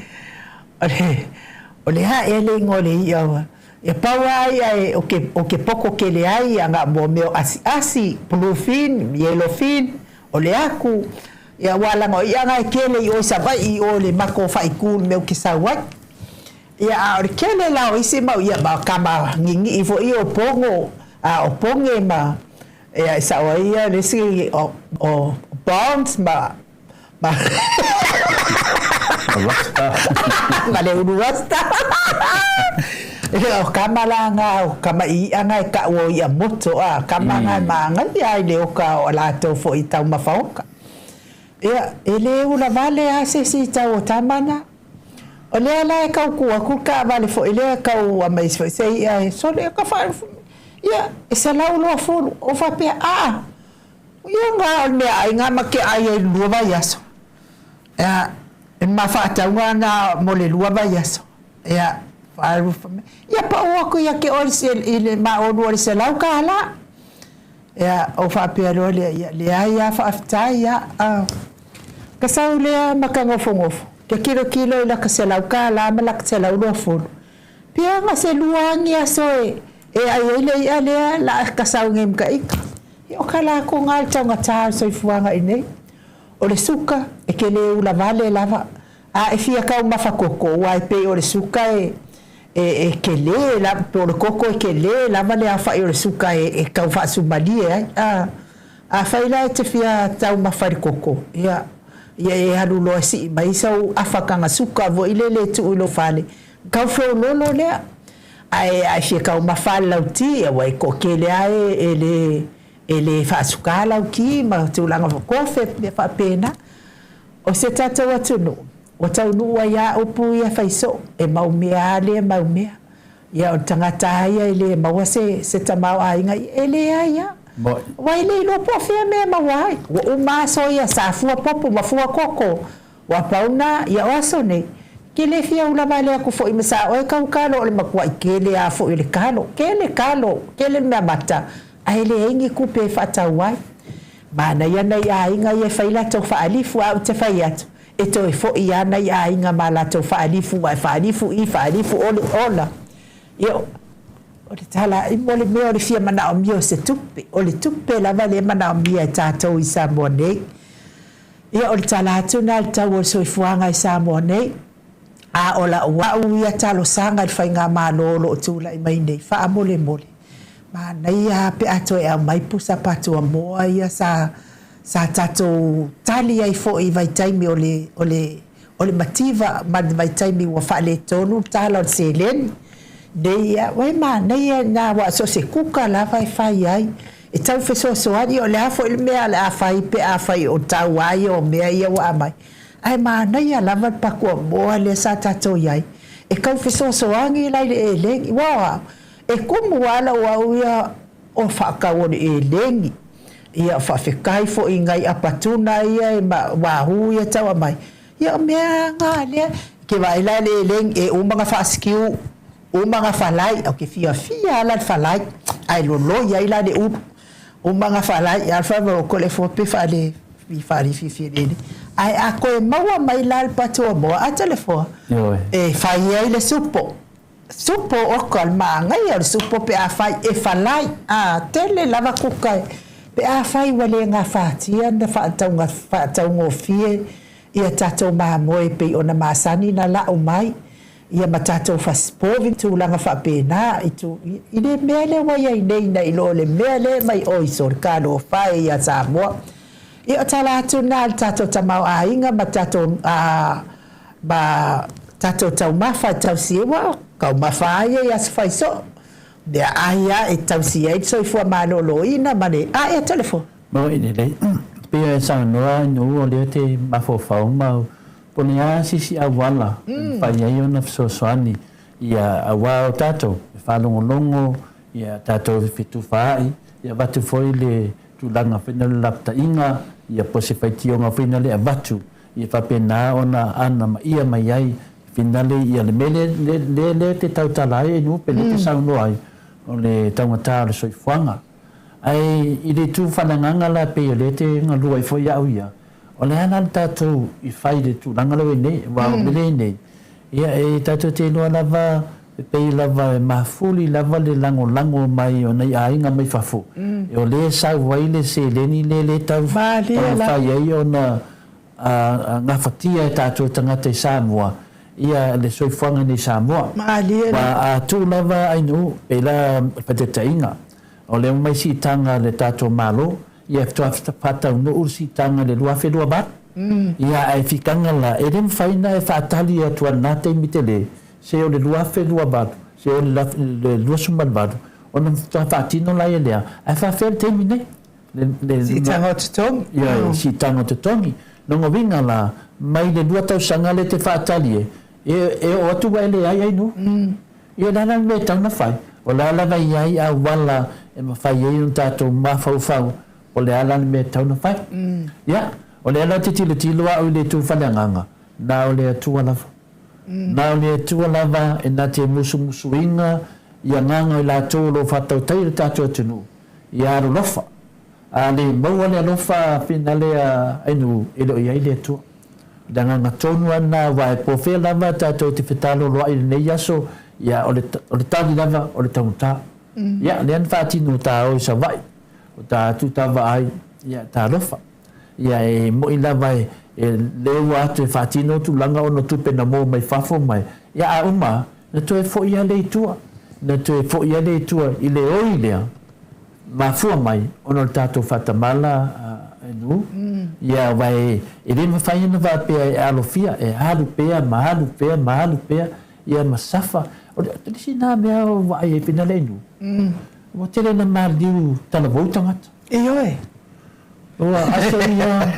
Ole ha ele ngole ia. E paua ai o ke poko ke le ai anga mo meo asi bluefin yellowfin o le aku ia wala ngo ia ngai kele I o sabai I o le mako fai kul meo ke sawai ia o kele la o isi mau ia ba kama ngingi I fo I o pongo o ponge ma ia sawa ia le si o bonds ma le uruasta o kamalanga o kamai anga ka o ia moto a kamanga manga ia le o ka o la to fo I tau mafauka ia ele ula vale a se si tau tamana o le ala ka ku ka vale fo ele ka o mai fo se ia so le ka fa ia e se la ulo fo o fa pe a ia nga me ai nga ma ke ai lu va yaso ia e ma fa ta nga mo le lu va yaso ia ia pa o ko ia ke orse ile ma o no se lau kala ia o fa pero le ia fa afta ia ka sa le makangofo ke kilo la ka se lau kala ma la ka se lau lo fo pia nga se luangi aso e ai le la kasau ngem ka ik o kala ko ngal tanga tar so fuanga ine o le suka e ke le ula vale lava a e fia ka uma fakoko wai pe o le suka e ke le la po le koko e ke le lava le afa o le suka e ka fa sumali a faila te fia tau ma fari koko ia e halu lo si mai sau afa kanga suka vo ile le tu lo fale ka fo lo le ai fia ka uma fala uti e wai ko ke le ai ele fa sukala ki ma tu langa ko fe fa pena o se tata watu no wata no ya opu ya faiso e mau mea le mau mea ya o tangata ya ele mau se tamau ai ngai ele ya wai le lo po fe me ma wai o ma so ya sa fu popo ma fu koko wa pauna ya waso ne ke le fia ula vale ko fo imsa o ka kalo le makwa ke le a fo le kalo ke le me mata ai le ingi kupe fata wai mana ya na ya inga ye faila to fa alifu au te faiat e to fo ya na ya inga mala to fa alifu ola yo o le tala i mole me o le fia mana o mio se tupe o le tupe la vale mana o mia tatou i Samoa nei ia o le tala atu na le tau o soifuanga i Samoa nei a o la ua ia talo sanga i whainga malolo o tula i mai nei wha mole ma nei a pe ato e au mai pusa patua moa ia sa tatou tali ai fo i vai taimi o le mativa ma vai taimi wa wha le tonu tala o se leni nei wai ma nei na wa so se kuka la vai fai ai e tau fe so ani o le afo il mea le afai pe afai o tau ai o mea ia wa mai ai ma nei la va pa ko mo le sa tato ai e kau fe so ani lai e lengi wa e como wala wa ia o fa ka o e lengi ia fa fe kai fo ingai apatuna ia wa hu ia tau mai ia mea nga le ke vai la le leng e o mga fa skiu o mga falai o ke fia la falai ai lo ia ila de o mga falai al fa ko le fo pe fa le fi de ai a ko maua mai la pato mo a telefo e fa ia le supo o kalma ngai al supo pe a fa e falai a tele lava kukai pe a fai wale nga fatia na fa tau fie ia tato ma moe pe ona masani na la o mai ia matato fa spovi tu langa fa pena itu ide mele wa ia nei na ilo le mele mai o isor kalo fa ia Samoa ia tala tu na tato tamau a inga matato ba tato tau mafa tau siwa kau mafa ia fai so de aya e tau sia so fo malolo ina mane ia telefon mo ine le pe sa no le te mafo fa ma ponia sisi awala fa ia na so soani ia awa tato fa longo ia tato fitu fai ia batu foi le tu langa final lapta inga ia posi fai tio nga final le batu ia fa pena ona ana ma ia mai ai finale ia le mele le te tau talai no pe le sa no ai o le tangata le soifuanga ai i le tu whananganga la pe le te ngalua i foi au ia o le ana tatou i whai le tu langalo e nei wa o mele nei ia e tatou te noa lava pe lava e mafuli lava le lango mai o nei ainga mai fafu e o le sa wai le se leni le tau whai ai o na ngafatia e tatou tangata i Samoa ia le soifuanga ni Samoa wa a tu lava ai no pe la patetainga o le mai si tanga le tato malo ia fta pata no ursi tanga le lua fe lua bat ia ai fikanga la e dem faina e fatali a tua nate mitele se o le lua fe lua bat se o le lua sumal bat o no fatino la ia ai fa fer termine le si tanga tong ia si tanga tongi no ngovinga la mai le lua tau sanga le te fatali e o tu vai le ai no ia nana me tanga fai o la vai ai a wala e ma fai ai un tato ma fau o le ala me tau na fai ia o le ala tilo a o le tu falanganga na o le tu ala na o le tu ala e na te musu inga ia nganga la tu lo fatau tai tato tunu ia ro lofa a le mo le lofa finale a enu elo ia ile tu danga tonu ana wa po fe lava tato te fetalo lo ai nei yaso ia o le tali lava o le taunta ia le an faatino ta o sa vai o ta tu ta vai ia ta lofa ia e mo i lava e le ua atu e faatino tu langa o no tupe na mo mai fafo mai ia a uma na to e fo ia le tua na to e fo ia le tua i le oi lea ma fua mai ono le tatou fatamala nu ia vai e le mawhai na va pe e alofia e halu pea mahalu pea ia masafa o le si na mea o vai e pina le nu o tele na maliu talavou tangata e oe o aso ia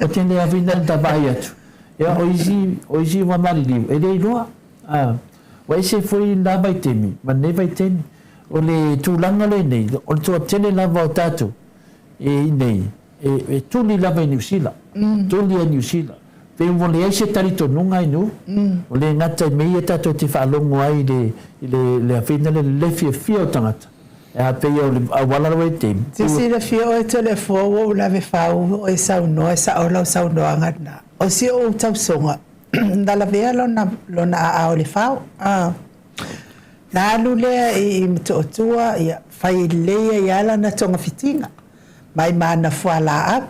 o tele a vina da vai atu ia o isi wa maliu e le iloa wa ese foi la vai temi ma ne vai temi o le tūlanga le nei, o le tua tele lava o tātou, nei, e tūli lava i New Zealand, tūli a New Zealand. Pei o le aise tarito nunga inu, o le ngata i mei e tātou te whaalongo ai le awhina le fia o tangata. E a pei au le awalarawa e temi. Tisi le fia o e tole fōo o lave whau o e saunoa, e sa o lau saunoa ngatna. O si o tau songa, ndala vea lona a o le whau. Na alu lea i mtotua ia whai lea i ala na tonga fitinga. Mai maana fuala ap.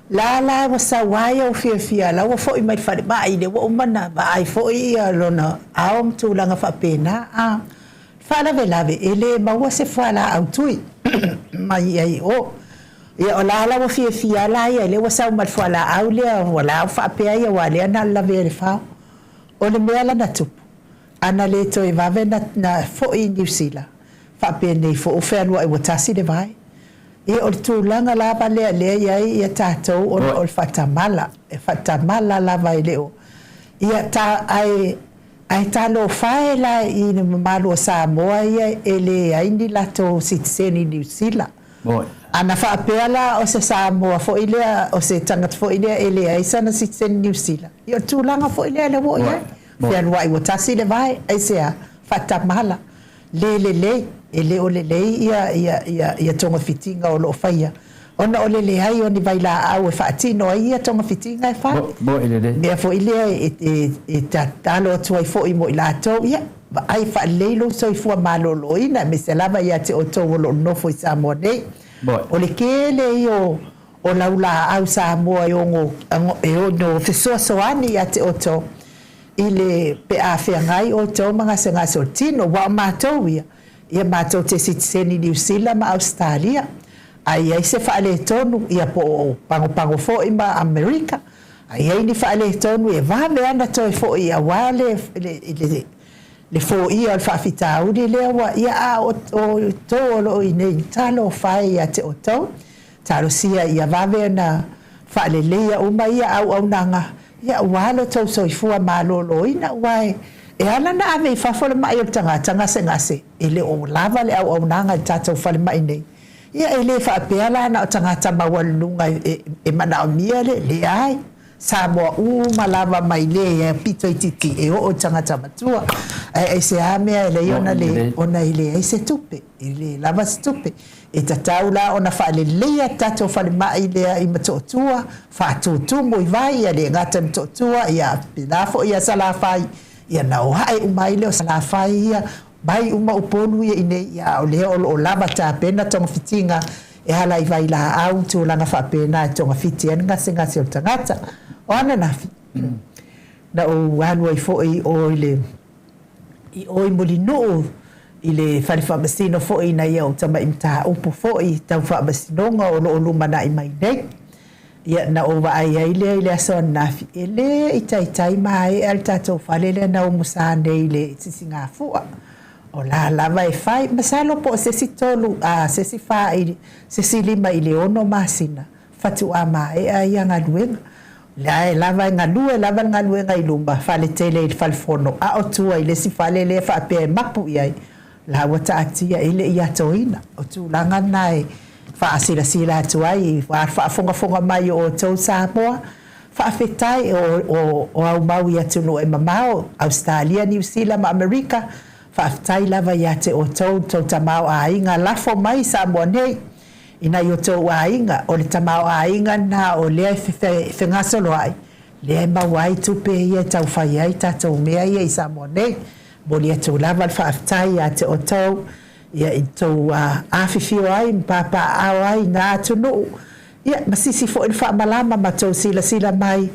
La wa sa waya o fia la wa fo i mai whare mai le wa umana ba ai fo i lona ao mtulanga whapena. Whala velave ele maua se fuala au tui. Mai ai o. Ia o la wa fia la ia le wa sa umal fuala au lea wala au whapea ia wa lea na la vere whao. O le mea la na tupu. Ana le to e vave na fo i New Zealand. Whape nei fo o whenua i watasi le vai. E o tūlanga lava lea iai ia tātou o le whatamala. E whatamala lava i leo. Ia tā ai tālo whae la i ni mamalo Samoa ia e le aini lato sitseni New Zealand. Ana whaapea la o se Samoa fo i lea o se tangat fo i lea e le aisana sitseni New Zealand. Ia tūlanga fo i lea le wo iai. Fian wai wa tasi le vai ai sea fata mala le e le o le ia tonga fitinga o lo faia ona o le ai oni vai la au e fatino ia tonga fitinga e fa mo ele me fo ile e talo tuai fo i mo la to ia ai fa le lo so i fo malo lo ina me se lava ia te o to lo no fo sa mo nei o le kele io o laula au sa mo e o no feso so ani ia te o to ile pe a ngai o tau mga senga so tino wa matou ia matou te sitseni New Zealand ma Australia ai se faale tonu ia po pango fo i ma America ai ni faale tonu e va me ana to fo ia wale le fo ia al fafita u le wa ia o to lo i nei talo fai ia te o tau talo sia ia va me na faale le ia uma ia au nanga ia walo tau soifua malolo ina wai e ala na ave fafole mai o tanga se ele o lava le au nanga tatou fale mai nei ia ele fa peala na tanga mawalunga e mana o mia le ai Samoa malava mai le pito ititi e o tanga matua e se amea le ona ile e se tupe ile lava stupe e tataula ona fale le tatou fale mai le i matotua fa tutu mo vai le ngata matotua ia pilafo ia salafai ia na o hai umai le salafai ia bai uma uponu ia ine ia o lava ta pena tong fitinga e hala i vai la au tu langa fa pena tong fitian nga se tangata ona na na o wanu i fo i o i molino ile fale fa masino fo i na ia o tama imta upu fo i tau fa masinonga o lo lumana i mai nei ia na o va ai ile so na ele itai mai al tato fale le na o musa nei le sisinga fua o la vai fai masalo po se si tolu se si fa i se si lima ile ono masina fatu ama e ia ngaduenga lava ngalue ngai lumba fale tele fale fono o tua ile si fale le fa pe mapu ia la wata atia ile ia toina o tu langa nai fa sila tuai fa fonga mai o to Samoa fa fetai o au mau ia tu no e mamao Australia New Zealand America fa fetai lava ia te o to tamao ainga lafo mai Samoa nei ina yo to ainga o le tamao ainga na o le fengasolo ai le mawai tu pe ia tau fai ai tatou mea ia i Samoa nei Moli atu lava le whaaftai a te o tau. Ia i tau awhiwhio ai, mpapa au ai, nā atu nuu. Ia, masisi fo il whaamalama ma tau sila mai.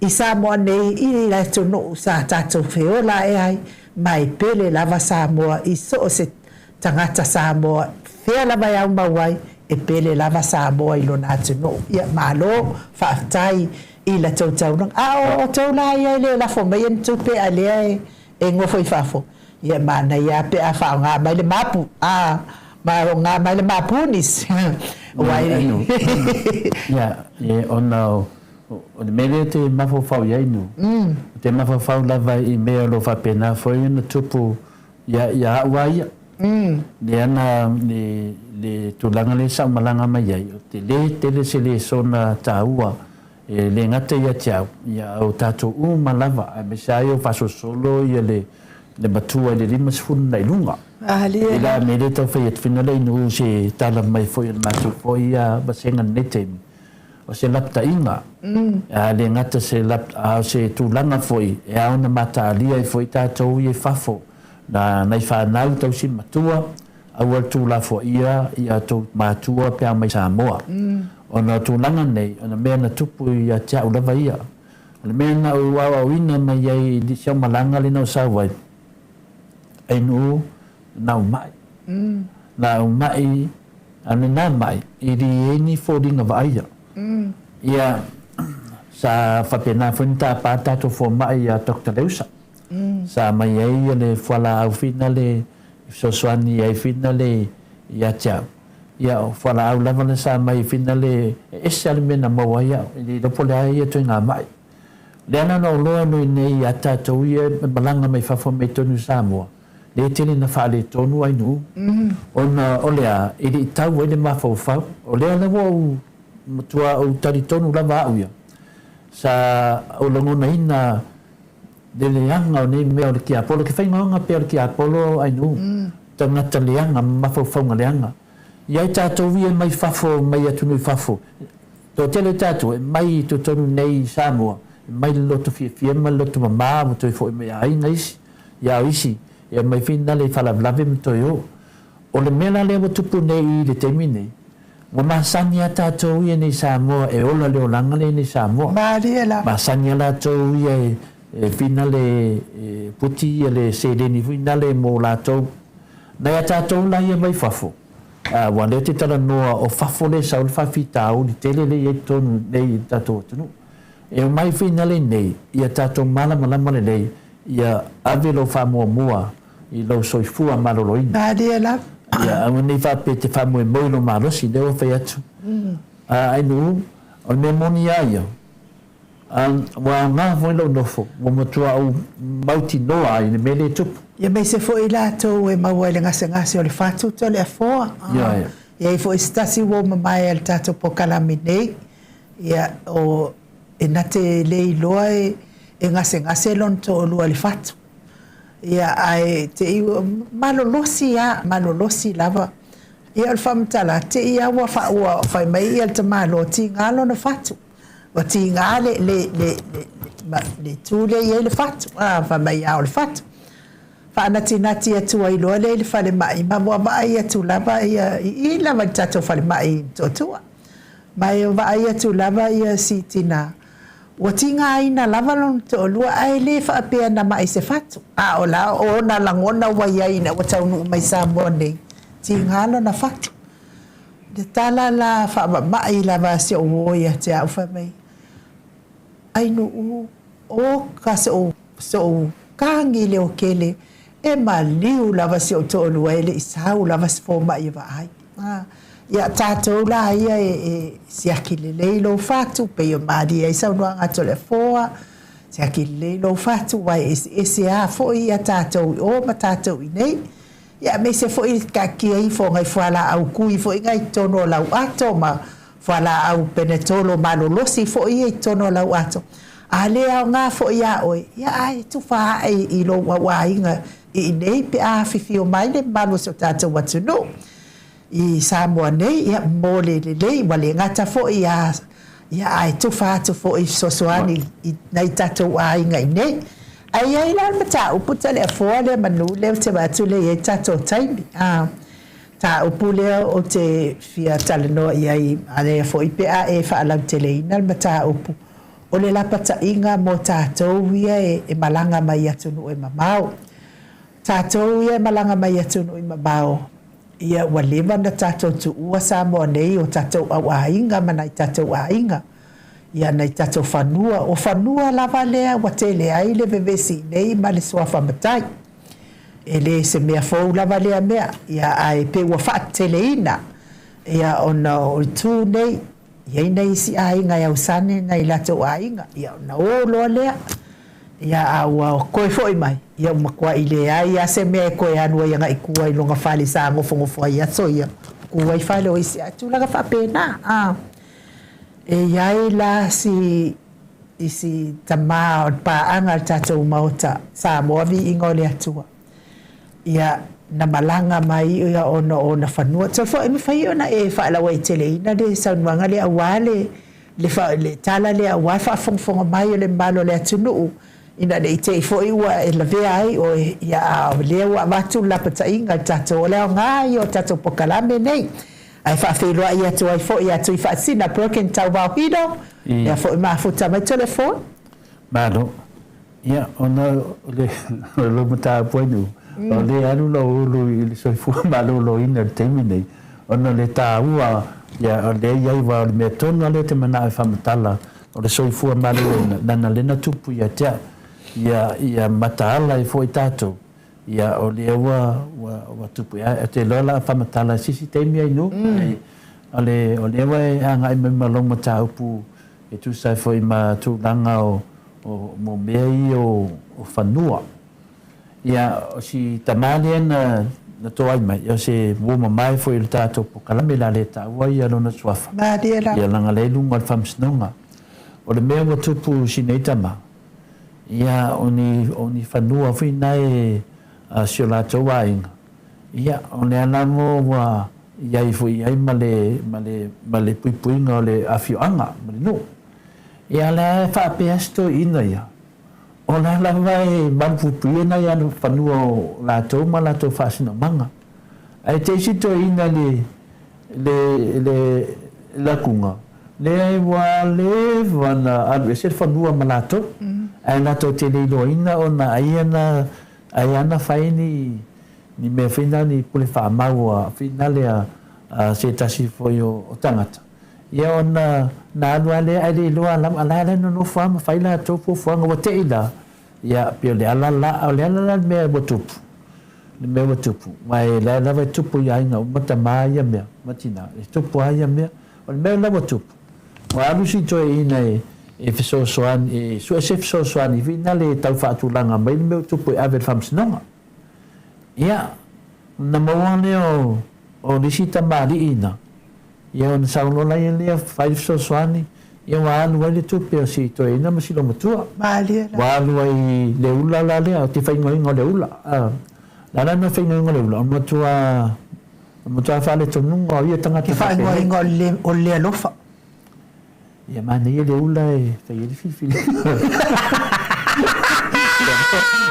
I Samoa nei, i la atu nuu sa tātou whiola e ai. Mai pele lava Samoa, i so se tangata Samoa. Whea lava iau mawai, e pele lava Samoa i lona atu nuu. Ia, malo, whaaftai, i la tau tau nang. O tau la ia le la fo mai en tupe a lea e ngofo i whafo. Ia mana ia pe a whao ngā mai le mapu. Ma ngā mai le mapu nis. Wai. Ia, ona o le mele te mafo whao iai nu. Te mafo whao lava i mea lo whapena foi na tupu ia aua ia. Le ana le tulanga le sa malanga mai iai. Te le se le sona taua. Le ngata ia tiau. Ia au tato malava. A me sa yo faso solo ia le matua le lima sifunu nai lunga. Ila me le tau whai at whinala inu se tala mai foi al masu foi a basenga netemi. O se lapta inga. Le ngata se tūlanga foi. E au na mata alia i foi tātou i e fafo. Nai whanau tau si matua. Au al tūla fo ia tau matua pia mai Samoa. O na tūlanga nei, o na mea na tupu i a tia ulava ia. O na mea na uawa wina mai ai di siau malanga le nau sawai. Ainu nau mai. Nau mai, ane nā mai, i ri eni fōringa wa aia. Ia, sa whapena whinta pātato fō mai a Dr. Leusa. Sa mai ai le whala au whina le, sosoani ai whina le i a tiau. Ia, whala au lava le sa mai whina le, ese ale mena maua ia, i ropo le ai tui ngā mai. Le ana no loa nui nei a tātou ia, malanga mai whafo mei tonu Samoa. Le tele na whaale tonu ai nu. O lea, i li tau ele mawhau. O lea na wau, tua o tari tonu lava au ia. Sa o langona ina, le leanga o nei mea o le ki apolo, ke whaingaonga pe o le ki apolo ai nu. Tangata leanga, mawhau nga leanga. Iai tātou ia mai whafo, mai atunu i whafo. Tō tele tātou, mai to tonu nei Samoa. Mai loto fia, mai loto mamā, mo toi fo i mea aina isi. Ia isi. Ia mai whina le whalawlawe mtoi o. O le mela le wa tupu nei I le teimi nei. Wa masani a tātou ia nei Samoa, e ola leo langa le nei Samoa. Masani a tātou ia e whina le puti ia le sereni whina le mō lātou. Nei a tātou la ia mai whafo. Wa leo te tala noa o whafo le saul whawhitau ni tele le ia tonu nei tātou atunu. E o mai whina le nei, ia tātou malama le nei, ia ave lo whamua I lo soifua maloloina. Ia, au nei whape te whamue moilo marosi, leo whai atu. Ainu, o me moni aia. Wa ngā voi lo nofo, wa matua au mauti noa ai, ne mele tupu. Ia mei se fo I lātou e maua le ngase o le whātu to le afoa. Ia I fo I stasi wo mamai al tātou po kalami nei. Ia o e nate lei loa e ngase lon to o lua le whātu. Ia ai te iwa malolosi lava. Ia al whamtala, te ia wa whaua whai mai ia te malo ti ngā lona whātu. O ti ngā le tūle ia le whātu. Whai mai au le whātu. Whanati atua I loa le whale mai. Mai atu lava I lava I tatou whale mai totua. Mai vai atu lava ia si tina. Wa tinga ina lava lon to lua ai le fa pe na mai se fatu o la o na langona wa ia ina wa tau no mai sa mone tinga lo na fatu de tala la fa mai lava se o ia te au fa mai ai no o ka so kangi le o kele e maliu lava se o to lua ele isau lava se fo mai va ai ia tātou la ia siaki le leilo fatu pe o mari ai sau noa ngato le foa siaki le leilo fatu wai ese a fo ia tātou o ma tātou I nei ia me se fo I kaki ai fo ngai whala au kui fo I ngai tono lau ato ma whala au penetolo malolosi fo I tono lau ato a le au ngā fo ia oi ia ai tu wha ai I lo wawainga I nei pe a fifi o mai le malo so tātou watu no I Samoa nei ia mole le wale ngata fo ia ai tu fa tu fo I sosoani I nei tatou ai ngai nei ai la mata upu tale afua le manu le te batu le ye tato taimi ta upu le o te fia tale no iai ale fo ipe a e fa ala tele ina mata upu o le la pata inga mo tatou ia e malanga mai atu no e mamao tatou ia malanga mai atu no e mamao ia waleva na tatou tu ua Samoa nei o tatou au ainga mana i tatou ainga ia nei tatou fanua o fanua lava lea wa tele ai le vevesi nei ma le soafa matai e le se mea fou lava lea mea ia ai pe ua faateleina ia ona o tu nei ia nei si ainga ia usane nei latou ainga ia ona o loa lea ia aua koe foi mai ia makua i le ai ia se mea koe anua ia ngai kua i longa fale sa ngofo ai aso ia kua i fale o isi atu laga whapena e iai la isi tama o paanga tatou Maota Samoa Viiga o le Atua ia na malanga mai ia ona whanua so fo e mwhai ona e whaalawa i tele ina le saunuanga le awale le tala le awa whaafongfonga mai o le malo le atunuu ina le ite i fo i ua e la vea ai o ia le ua watu lapata inga tatou o leo ngai o tatou pokalame nei ai whaawhiroa i atu ai fo i atu i whaasina broken tau wau hino ia fo i maafuta mai telefon Malo ia ona le lo mata poinu o le anu lo i le soifua malo lo ina le teimi nei ona le tāua ia o le iai wa le mea tonu le te mana e whamatala o le soifua malo nana lena tupu ia tea ia mataala i fo i tātou ia o le wa tupu ia te lola whamatala sisi teimi ai no o le wa e anga i me malonga tāupu e tu sai fo i ma tu langa o mo mea i o whanua ia o si tamale na toa i mai ia se woma mai fo i le tātou pokalame la le tāua ia lona suafa ia langa le lunga al whamsinonga o le mea wa tupu sinei tama ia oni whanua whina e sio la toa inga ia o le alamo wa iai fo iai male puipuinga o le awhioanga male no ia le whaapeasto ina ia o la vai manpupuia na ia no whanua o la tau ma la tau whaasina manga ai te sito ina le lakunga le ai wa le wana anu e se whanua ma la tau ai la tau te leilo ina o na aiana whaini ni me whina ni pule whaamau a whina lea se tasi foi o tangata ia ona na anua lea ai le loa lam ala le no whaama whaila tau fuanga wa te ila ia pio le ala mea watupu le mea watupu mai le ala watupu ia inga mata maa ia mea matina e tupu ia mea o le mea la watupu wa alusi toe ina e fiso soani e sua se fiso soani vina le tau whaatulanga mai le mea watupu e ave whamsinonga ia na mawane o nisita maari ina ia ona saunola ia lea whai fiso soani ia wa alu ai le tupe o si toe ina ma silo matua wa alu ai le ula la lea o te whaingoinga le ula la lana whaingoinga le ula o matua whale tonunga o ia tangata whaingoinga o le alofa ia mana ia le ula e whairi whiwhili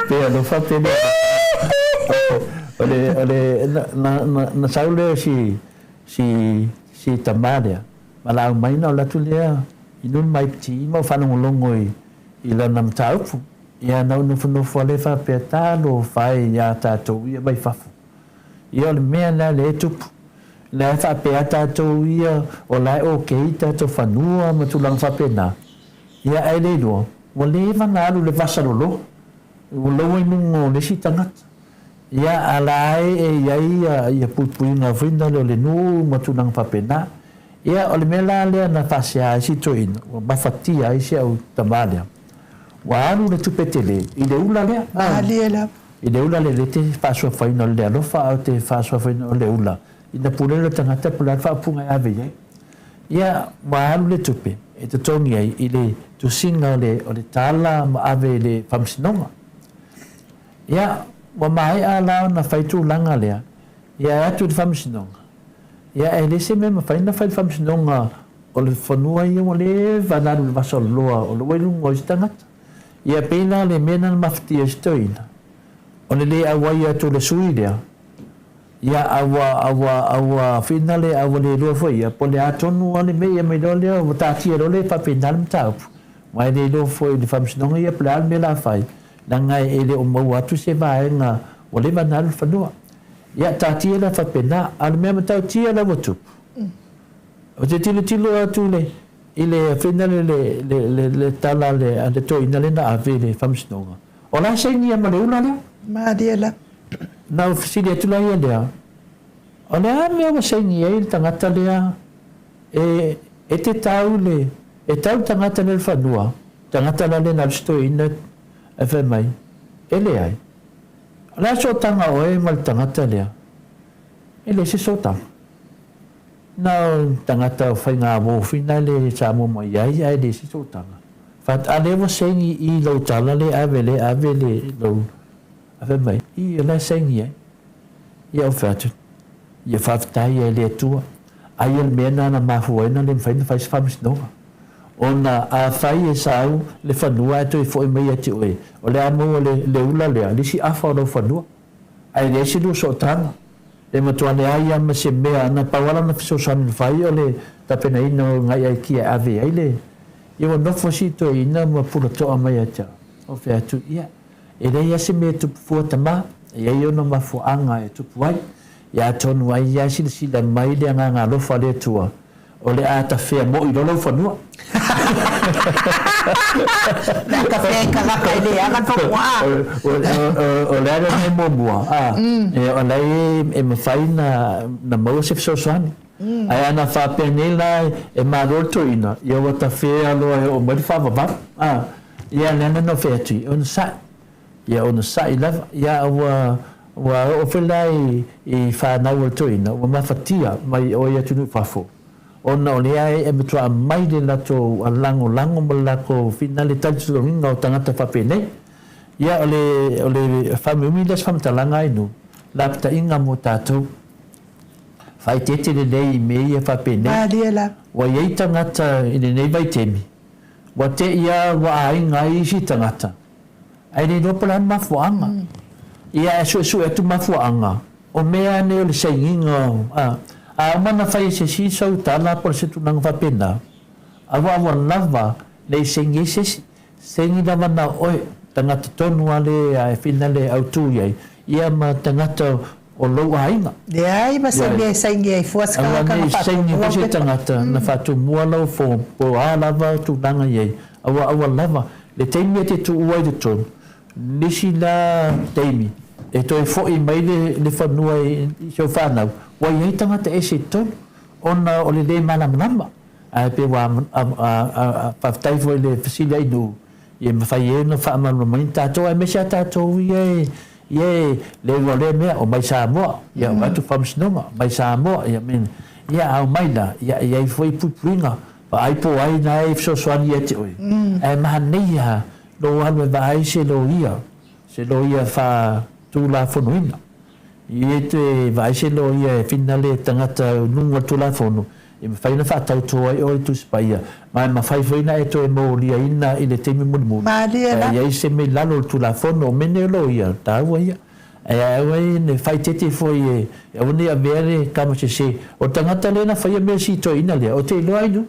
pe alofa pe ole na saule si tamarea malau mai na la tu lea inun mai piti mo fanong longo i la nam taupu ia na no fale fa peta lo fai ya tato ia mai fafu ia le mea na le tupu la fa peta to ia o la okay tato fanua ma tu lang fa pena ia ai le do o le vanga lu le vasarolo o lo i nungo le sitangat ia alai ia pupuinga vinda le nu ma tu lang fa pena ia o le mela lea na whasia si toin o mafatia i se au tamalea wa anu le tupetele i le ula lea i le ula le te whaasua whaina o le alofa au te whaasua whaina o le ula i na pulelo tangata pula whaapunga e ave iai ia wa anu le tupe e te tongi ai i le tusinga o le tala ma ave le whamsinonga ia wa mai a lao na whaitu langa lea ia atu le whamsinonga ia e le se me ma faina fai whamsinonga o le whanua i o le vananu le vasoloa o le wailunga o istangata ia pena le mena maftia stoina o le awai atu le suilia ia awa finale awa le lo foi ia po le atonu ale me ia me dole o tati ro le fa penal mtau mai le lo foi le famsno ia plan me la fai nanga ele o mau atu se vai nga o le manal fanua ia tati la fa pena al me mtau tia la votu o te tilo atu le ile finale le tala le to inale na ave le famsno o la se ni ma le una le ma dia la na ofisili atu la ia lea. O lea mea wasaini e tangata lea e te tau le, e tau tangata le whanua, tangata la le nalsto ina e whai mai, e le ai. La so tanga o e mal tangata lea, e le se so tanga. Na tangata o whai ngā wōwhina le Samoa mai ai, ai le se so tanga. What ale wasaini I lau tala le ave le lau, ave mai I la sengi ia o fatu ia faftai ia le tua ai el mena na mafuena le faina faz famis no ona a fai e sau le fanua to foi mai ati oi o le amo le ula le si afa no fanua ai le si do sotana le matuane ai ama se mea na pawala na fiso san fai o le tapena ino ngai ai ki ave ai le ia no fosito ina ma pula to mai ati o fatu ia e rei ase me tupu fuatama ia i ona mafuaga e tupu ai ia tonu ai ia silasila mai le agagalofa le atua o le a tafea mo I lolo fanua na kafea kalaka I le aga toa o le aga me momua e o lai e mawhai na maua se fisosoani ai ana whapenela e maroltoina ia wa tafea loa o mari whawawap ia lena no whetui ona sa ia ona sai lava ia wa o felai I whanau o toina wa mafatia mai o ia tunu whafo ona o lea e metua mai le lato a lango ma lako finale talitulonginga o tangata whapene ia o le whamumi les whamtalanga inu lapta inga mo tātou whai tete le nei me ia whapene wa iei tangata I le nei vai temi wa te ia wa ainga I si tangata ai le no plan mafuanga ia so e tu mafuanga o mea ne o le sainginga a mana fai se si sau tala por se tu nang vapena awa lava le sengi se sengi lava na oi tangata tonu ale a finale autu ia ma tangata o lo ainga le ai ma sengi ai fuas ka ka sengi se tangata na fatu mualo fo po lava tu nanga awa lava le teimi te tu uai de tonu nisi la teimi e toi foi mai le whanua I so whanau wa iei tangata e se tonu ona o le manamama a pe wa paftai foi le fasili ai nu ia mawhai e na whaamanu mai tātou ai mesa tātou ie le wale mea o mai Samoa ia watu whamsinonga mai Samoa ia men ia au mai la ia iei foi pupuinga pa ai po ai na e fsoswani e te oi e maha neia lo anu e vai se lo ia fa tu la fonuina I te vai se lo ia finale tangata nunga tu la fonu e fai na fa tau to ai o tu spaia mai ma fai foi na e to e mo lia ina I le temi mu ia se me lalo tu la fonu mene lo ia ta ia ai ne fai tete foi e oni a vere kama se o tangata le na fai me si to ina le o te lo ai nu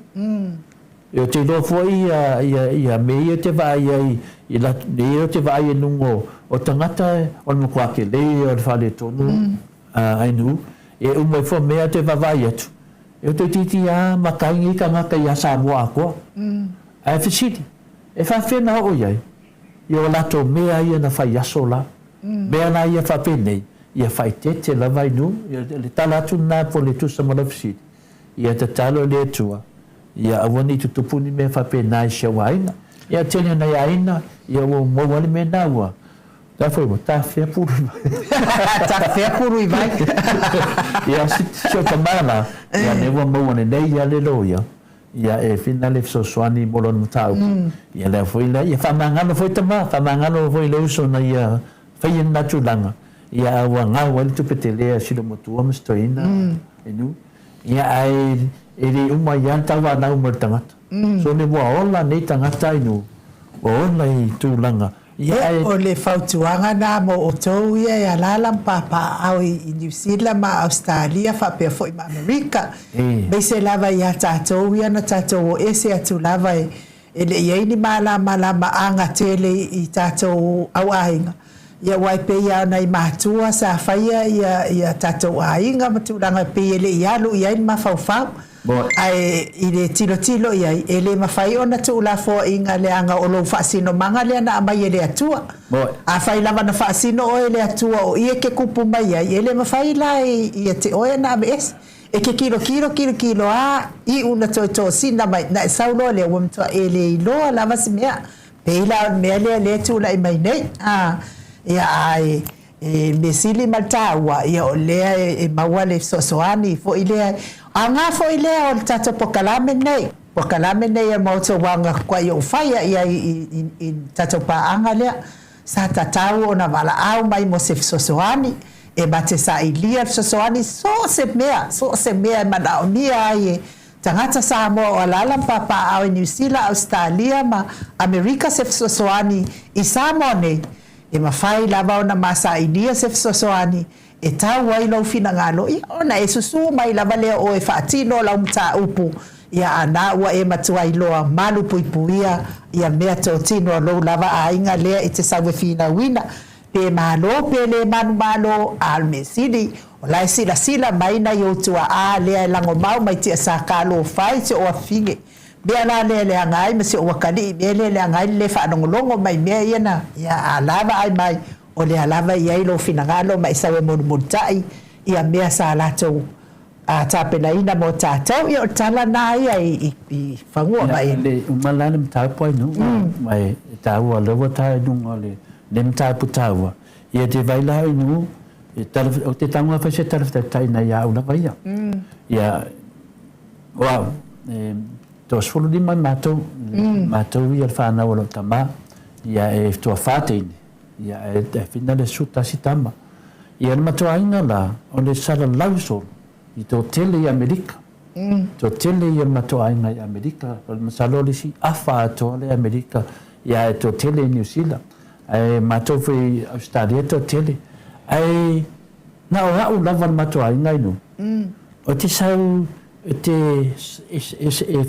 e te lo foi ia me ia te vai ai I la ne te vai nungo o tangata o mo kwa ke le o fale tonu ai nu e o mo fo me te vai atu e te titi a makai ka ngaka ia Samoa ko ai fisiti e fa fena o ia o la to me ia na fa yasola me na ia fa pene ia fa tete la vai nu le talatu na po le tu sama la fisiti ia te talo le tua ia awani tutupuni me fa pena I shawaina ia tene na iaina ia o mo wale me na wa da foi tá fé puro i vai ia se tamala ia ne wa mo ne nei ia le lo ia e finale so swani molon tau ia le foi la ia fa mangano foi tama fa mangano foi le uso na ia fai na tulanga ia wa nga wa tu petele silo motu am stoina enu ia ai ele uma ia tava na uma tangata so le wa ola nei tangata inu o lai tūlanga. O le fautuanga na mo o tau ia lala papa au i New Zealand ma Australia fa pe foi ma Amerika. Be se lava ia tātou ia na tātou o ese atu lava ele ia ni mala anga tele i tātou au ainga. Ia waipe ia na i matua sa faia ia tātou ainga matulanga pe ele ia lu ia ni mafaufau. Ai ile tilo ia ele mafai ona tu la fo inga le anga o lo fasino manga le na mai ele atua a fai lava na fasino o ele atua o ie ke kupu mai ai ele mafai la ia te o na mes e ke kilo a I una to sina mai na saulo le wom to ele lo lava se mea pe la me le tu la mai nei ia ai mesili maltawa ia o le mawale sosoani fo ile anga fo ile o tato pokalame nei Maota wanga kwa yo faya ia I tato pa anga le sa tatau ona wala au mai mo se sosoani e bate sa ilia sosoani so se mea mana o mia ai tangata Samoa o lalam papa au New Zealand Australia ma Amerika se sosoani I Samoa nei e mafai lava ona masa ilia se sosoani e tau wai lau fina ngalo I ona e susu mai lava lea o e whaatino lau mta upu ia ana ua e matua iloa malu puipuia ia mea to tino lau lava a inga lea I te sawe fina wina pe malo pe le malo al mesidi o lai sila mai na yotua a lea lango mau mai tia sa kalo fai te o afinge Bea la le angai ma se o wakali me le angai le fa longo mai me ia ia alava ai mai o le alava ia I lo finangalo mai sawe monumutai ia mea sa lato a tapena ina mo tatau ia o tala na ia I fangua mai le umala le mtau poi no mai tau o lewa tai nunga le mtau putaua ia te vaila inu o te tangua fa se tai na ia ula vai ia wow to sfulu di mai matou ia fana o tama ia e to fate ia e fina le suta sitama ia matou ainga la o le sala lauso I to tele I Amerika to tele ia matou ainga I Amerika o le masalo le si afa to le Amerika ia e to tele New Zealand ai matou foi Australia to tele ai na o hau lava matou ainga inu o te sau te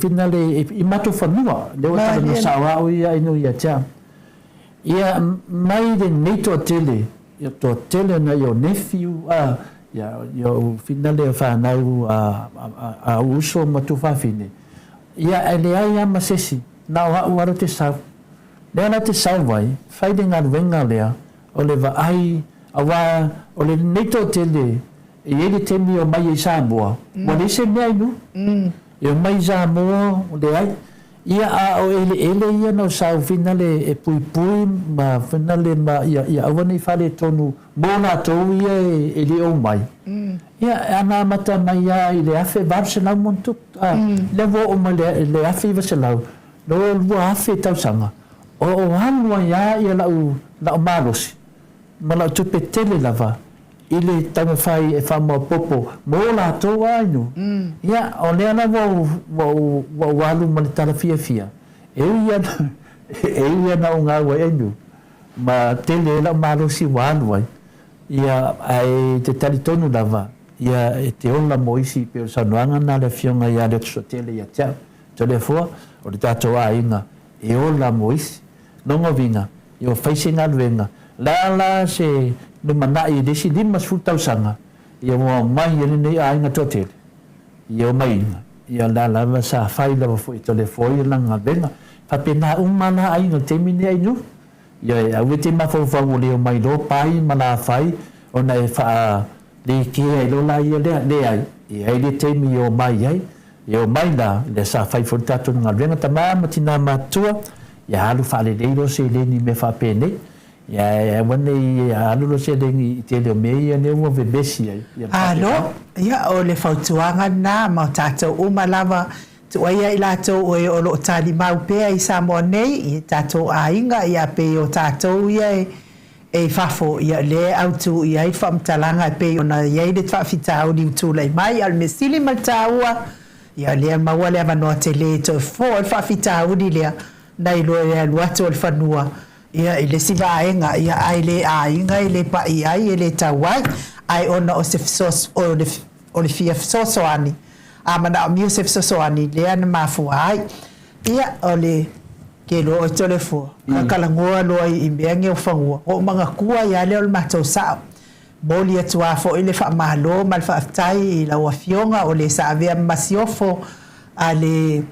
finale I mato fanua le wata no sawa o ia ino ia cha ia mai de neto tele ia to tele na yo nephew ia yo finale fa na a uso mato fa fine ia ele ai masesi na o waro te sa le na te sa vai fai de ngal venga lea o le va ai awa o le neto tele e ele temi o mai Samoa mo le se mai no e mai Samoa o le ai ia a o ele ia no sa finale e pui ma finale ma ia avani fale tonu bona to ia e le o mai ia ana mata mai ia ile afe Barcelona montu le vo o mai le afe Barcelona no vo afe tau sanga o hanwa ia la malos ma la tu petele lava ile tanga fai e famo popo mola to aino ia o le ana wo walu manitala fia e ia na unga wa enu ma tele la malo si walu ai ia ai te talitonu lava ia e te ona moisi pe sanuanga na le fionga ia le tele ia tia telefo o le tato ainga e ona moisi nonga vinga io facing alvenga la se no mana I desi lima sultau sanga ia mo mai nei ainga totel ia mai ia la sa fai la fo telefoi langa benga fa pena mana ainga temine ai no ia a wete ma fo le mai lo pai mana fai ona e fa le ki ai lo la ia le ai ia le temi o mai ai ia mai la le sa fai fo tato nga benga tamama tina matua ia alu fa le lo se le ni me fa pene ya wani alu se dengi te le me ne wo ve besi ya no ya o le fautuanga na ma tato o malava tu ia ila to o lo tali mau pe ai Samoa nei I tato ainga ia pe o tato ia e fafo ia le autu ia I famtalanga pe ona ia le fafita o ni tu le mai al mesili maltaua ia le mawale ava no te le to fo fafita o ni le nei lo e lo atu le fanua ia ile sivaenga ia ai le ainga ile pa ia ile tawai ai ona o se sos o le fia sosoani a mana o se sosoani le ana mafuai ia ole ke lo o telefo kala ngoa lo i mbengi o fangua o manga kua ia le o matou sa boli atua fo ile fa malo mal fa tai la wafionga o le sa vea masiofo ale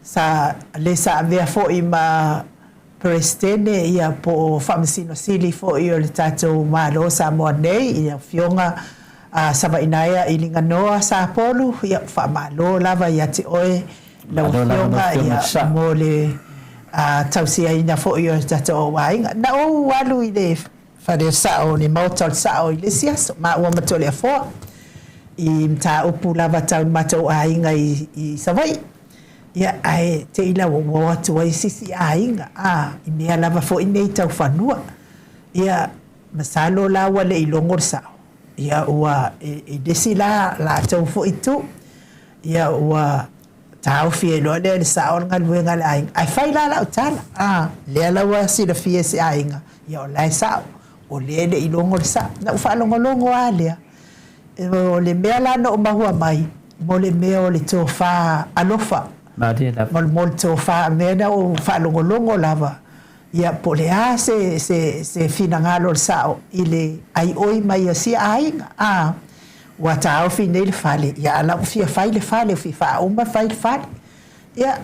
sa le sa vea fo i ma prestene ia po famsino sili fo i o le tatou malo Samoa nei ia fionga saba inaya ilinga noa sa polu ia fa malo lava ia te oe la fionga ia mo le tausia ina fo i o le tatou wainga na o walu i le fare sao ni Maota sao i le siaso ma ua matole a fo i mta upu lava tau matou ainga i savai ia ai te ila wo atu ai sisi ainga i mea lava fo i nei tau whanua ia masalo la wale i longor sao ia ua i desi la tau fo i tu ia ua tau fie lo le sao ngal wenga la ainga ai fai la utala le la wa si le fie si ainga ia o lai sao o le i longor sao na ufa longo alea o le mea la no mahua mai mo le mea o le tofa alofa mol tofa mea o fa longo lava ia po le se finangalo sao ile ai oi mai si ainga wa tau fine le fale ia la fia fai le fale fi fa uma fai le fale ia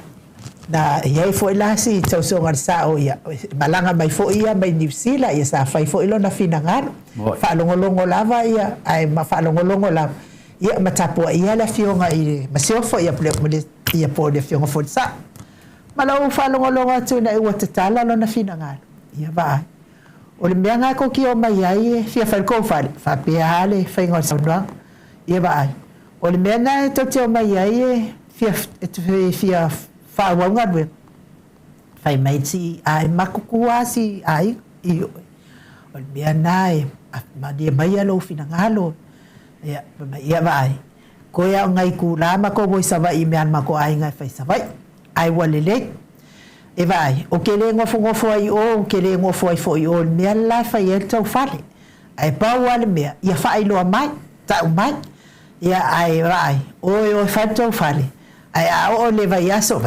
na ia foi la si tau so ngal sao ia malanga mai fo ia mai New Zealand ia sa fai fo ilo na finangalo fa longo lava ia ai ma fa longo lava ia matapo ia la fionga i masiofo ia ple ia po le fionga fo sa malo fa longo tu na ua tatala lo na finangalo ia va o le mea ko ki o mai ai fia fa ko fa pe ale fa ngol sa no ia va o le mea to te o mai ai fia fa wanga we fai mai ti ai makukua si ai i o le mea nai ma dia mai alo finangalo ia vai ko ia ngai ku lama ko voi sava i mean ma ko ai ngai fai savai ai walele e vai o ke le ngofo ai o ke le ngofo ai fo i o mea la fai e tau fale ai pa wale mea ia fai lo mai ta mai ia ai vai o fai tau fale ai o le vai aso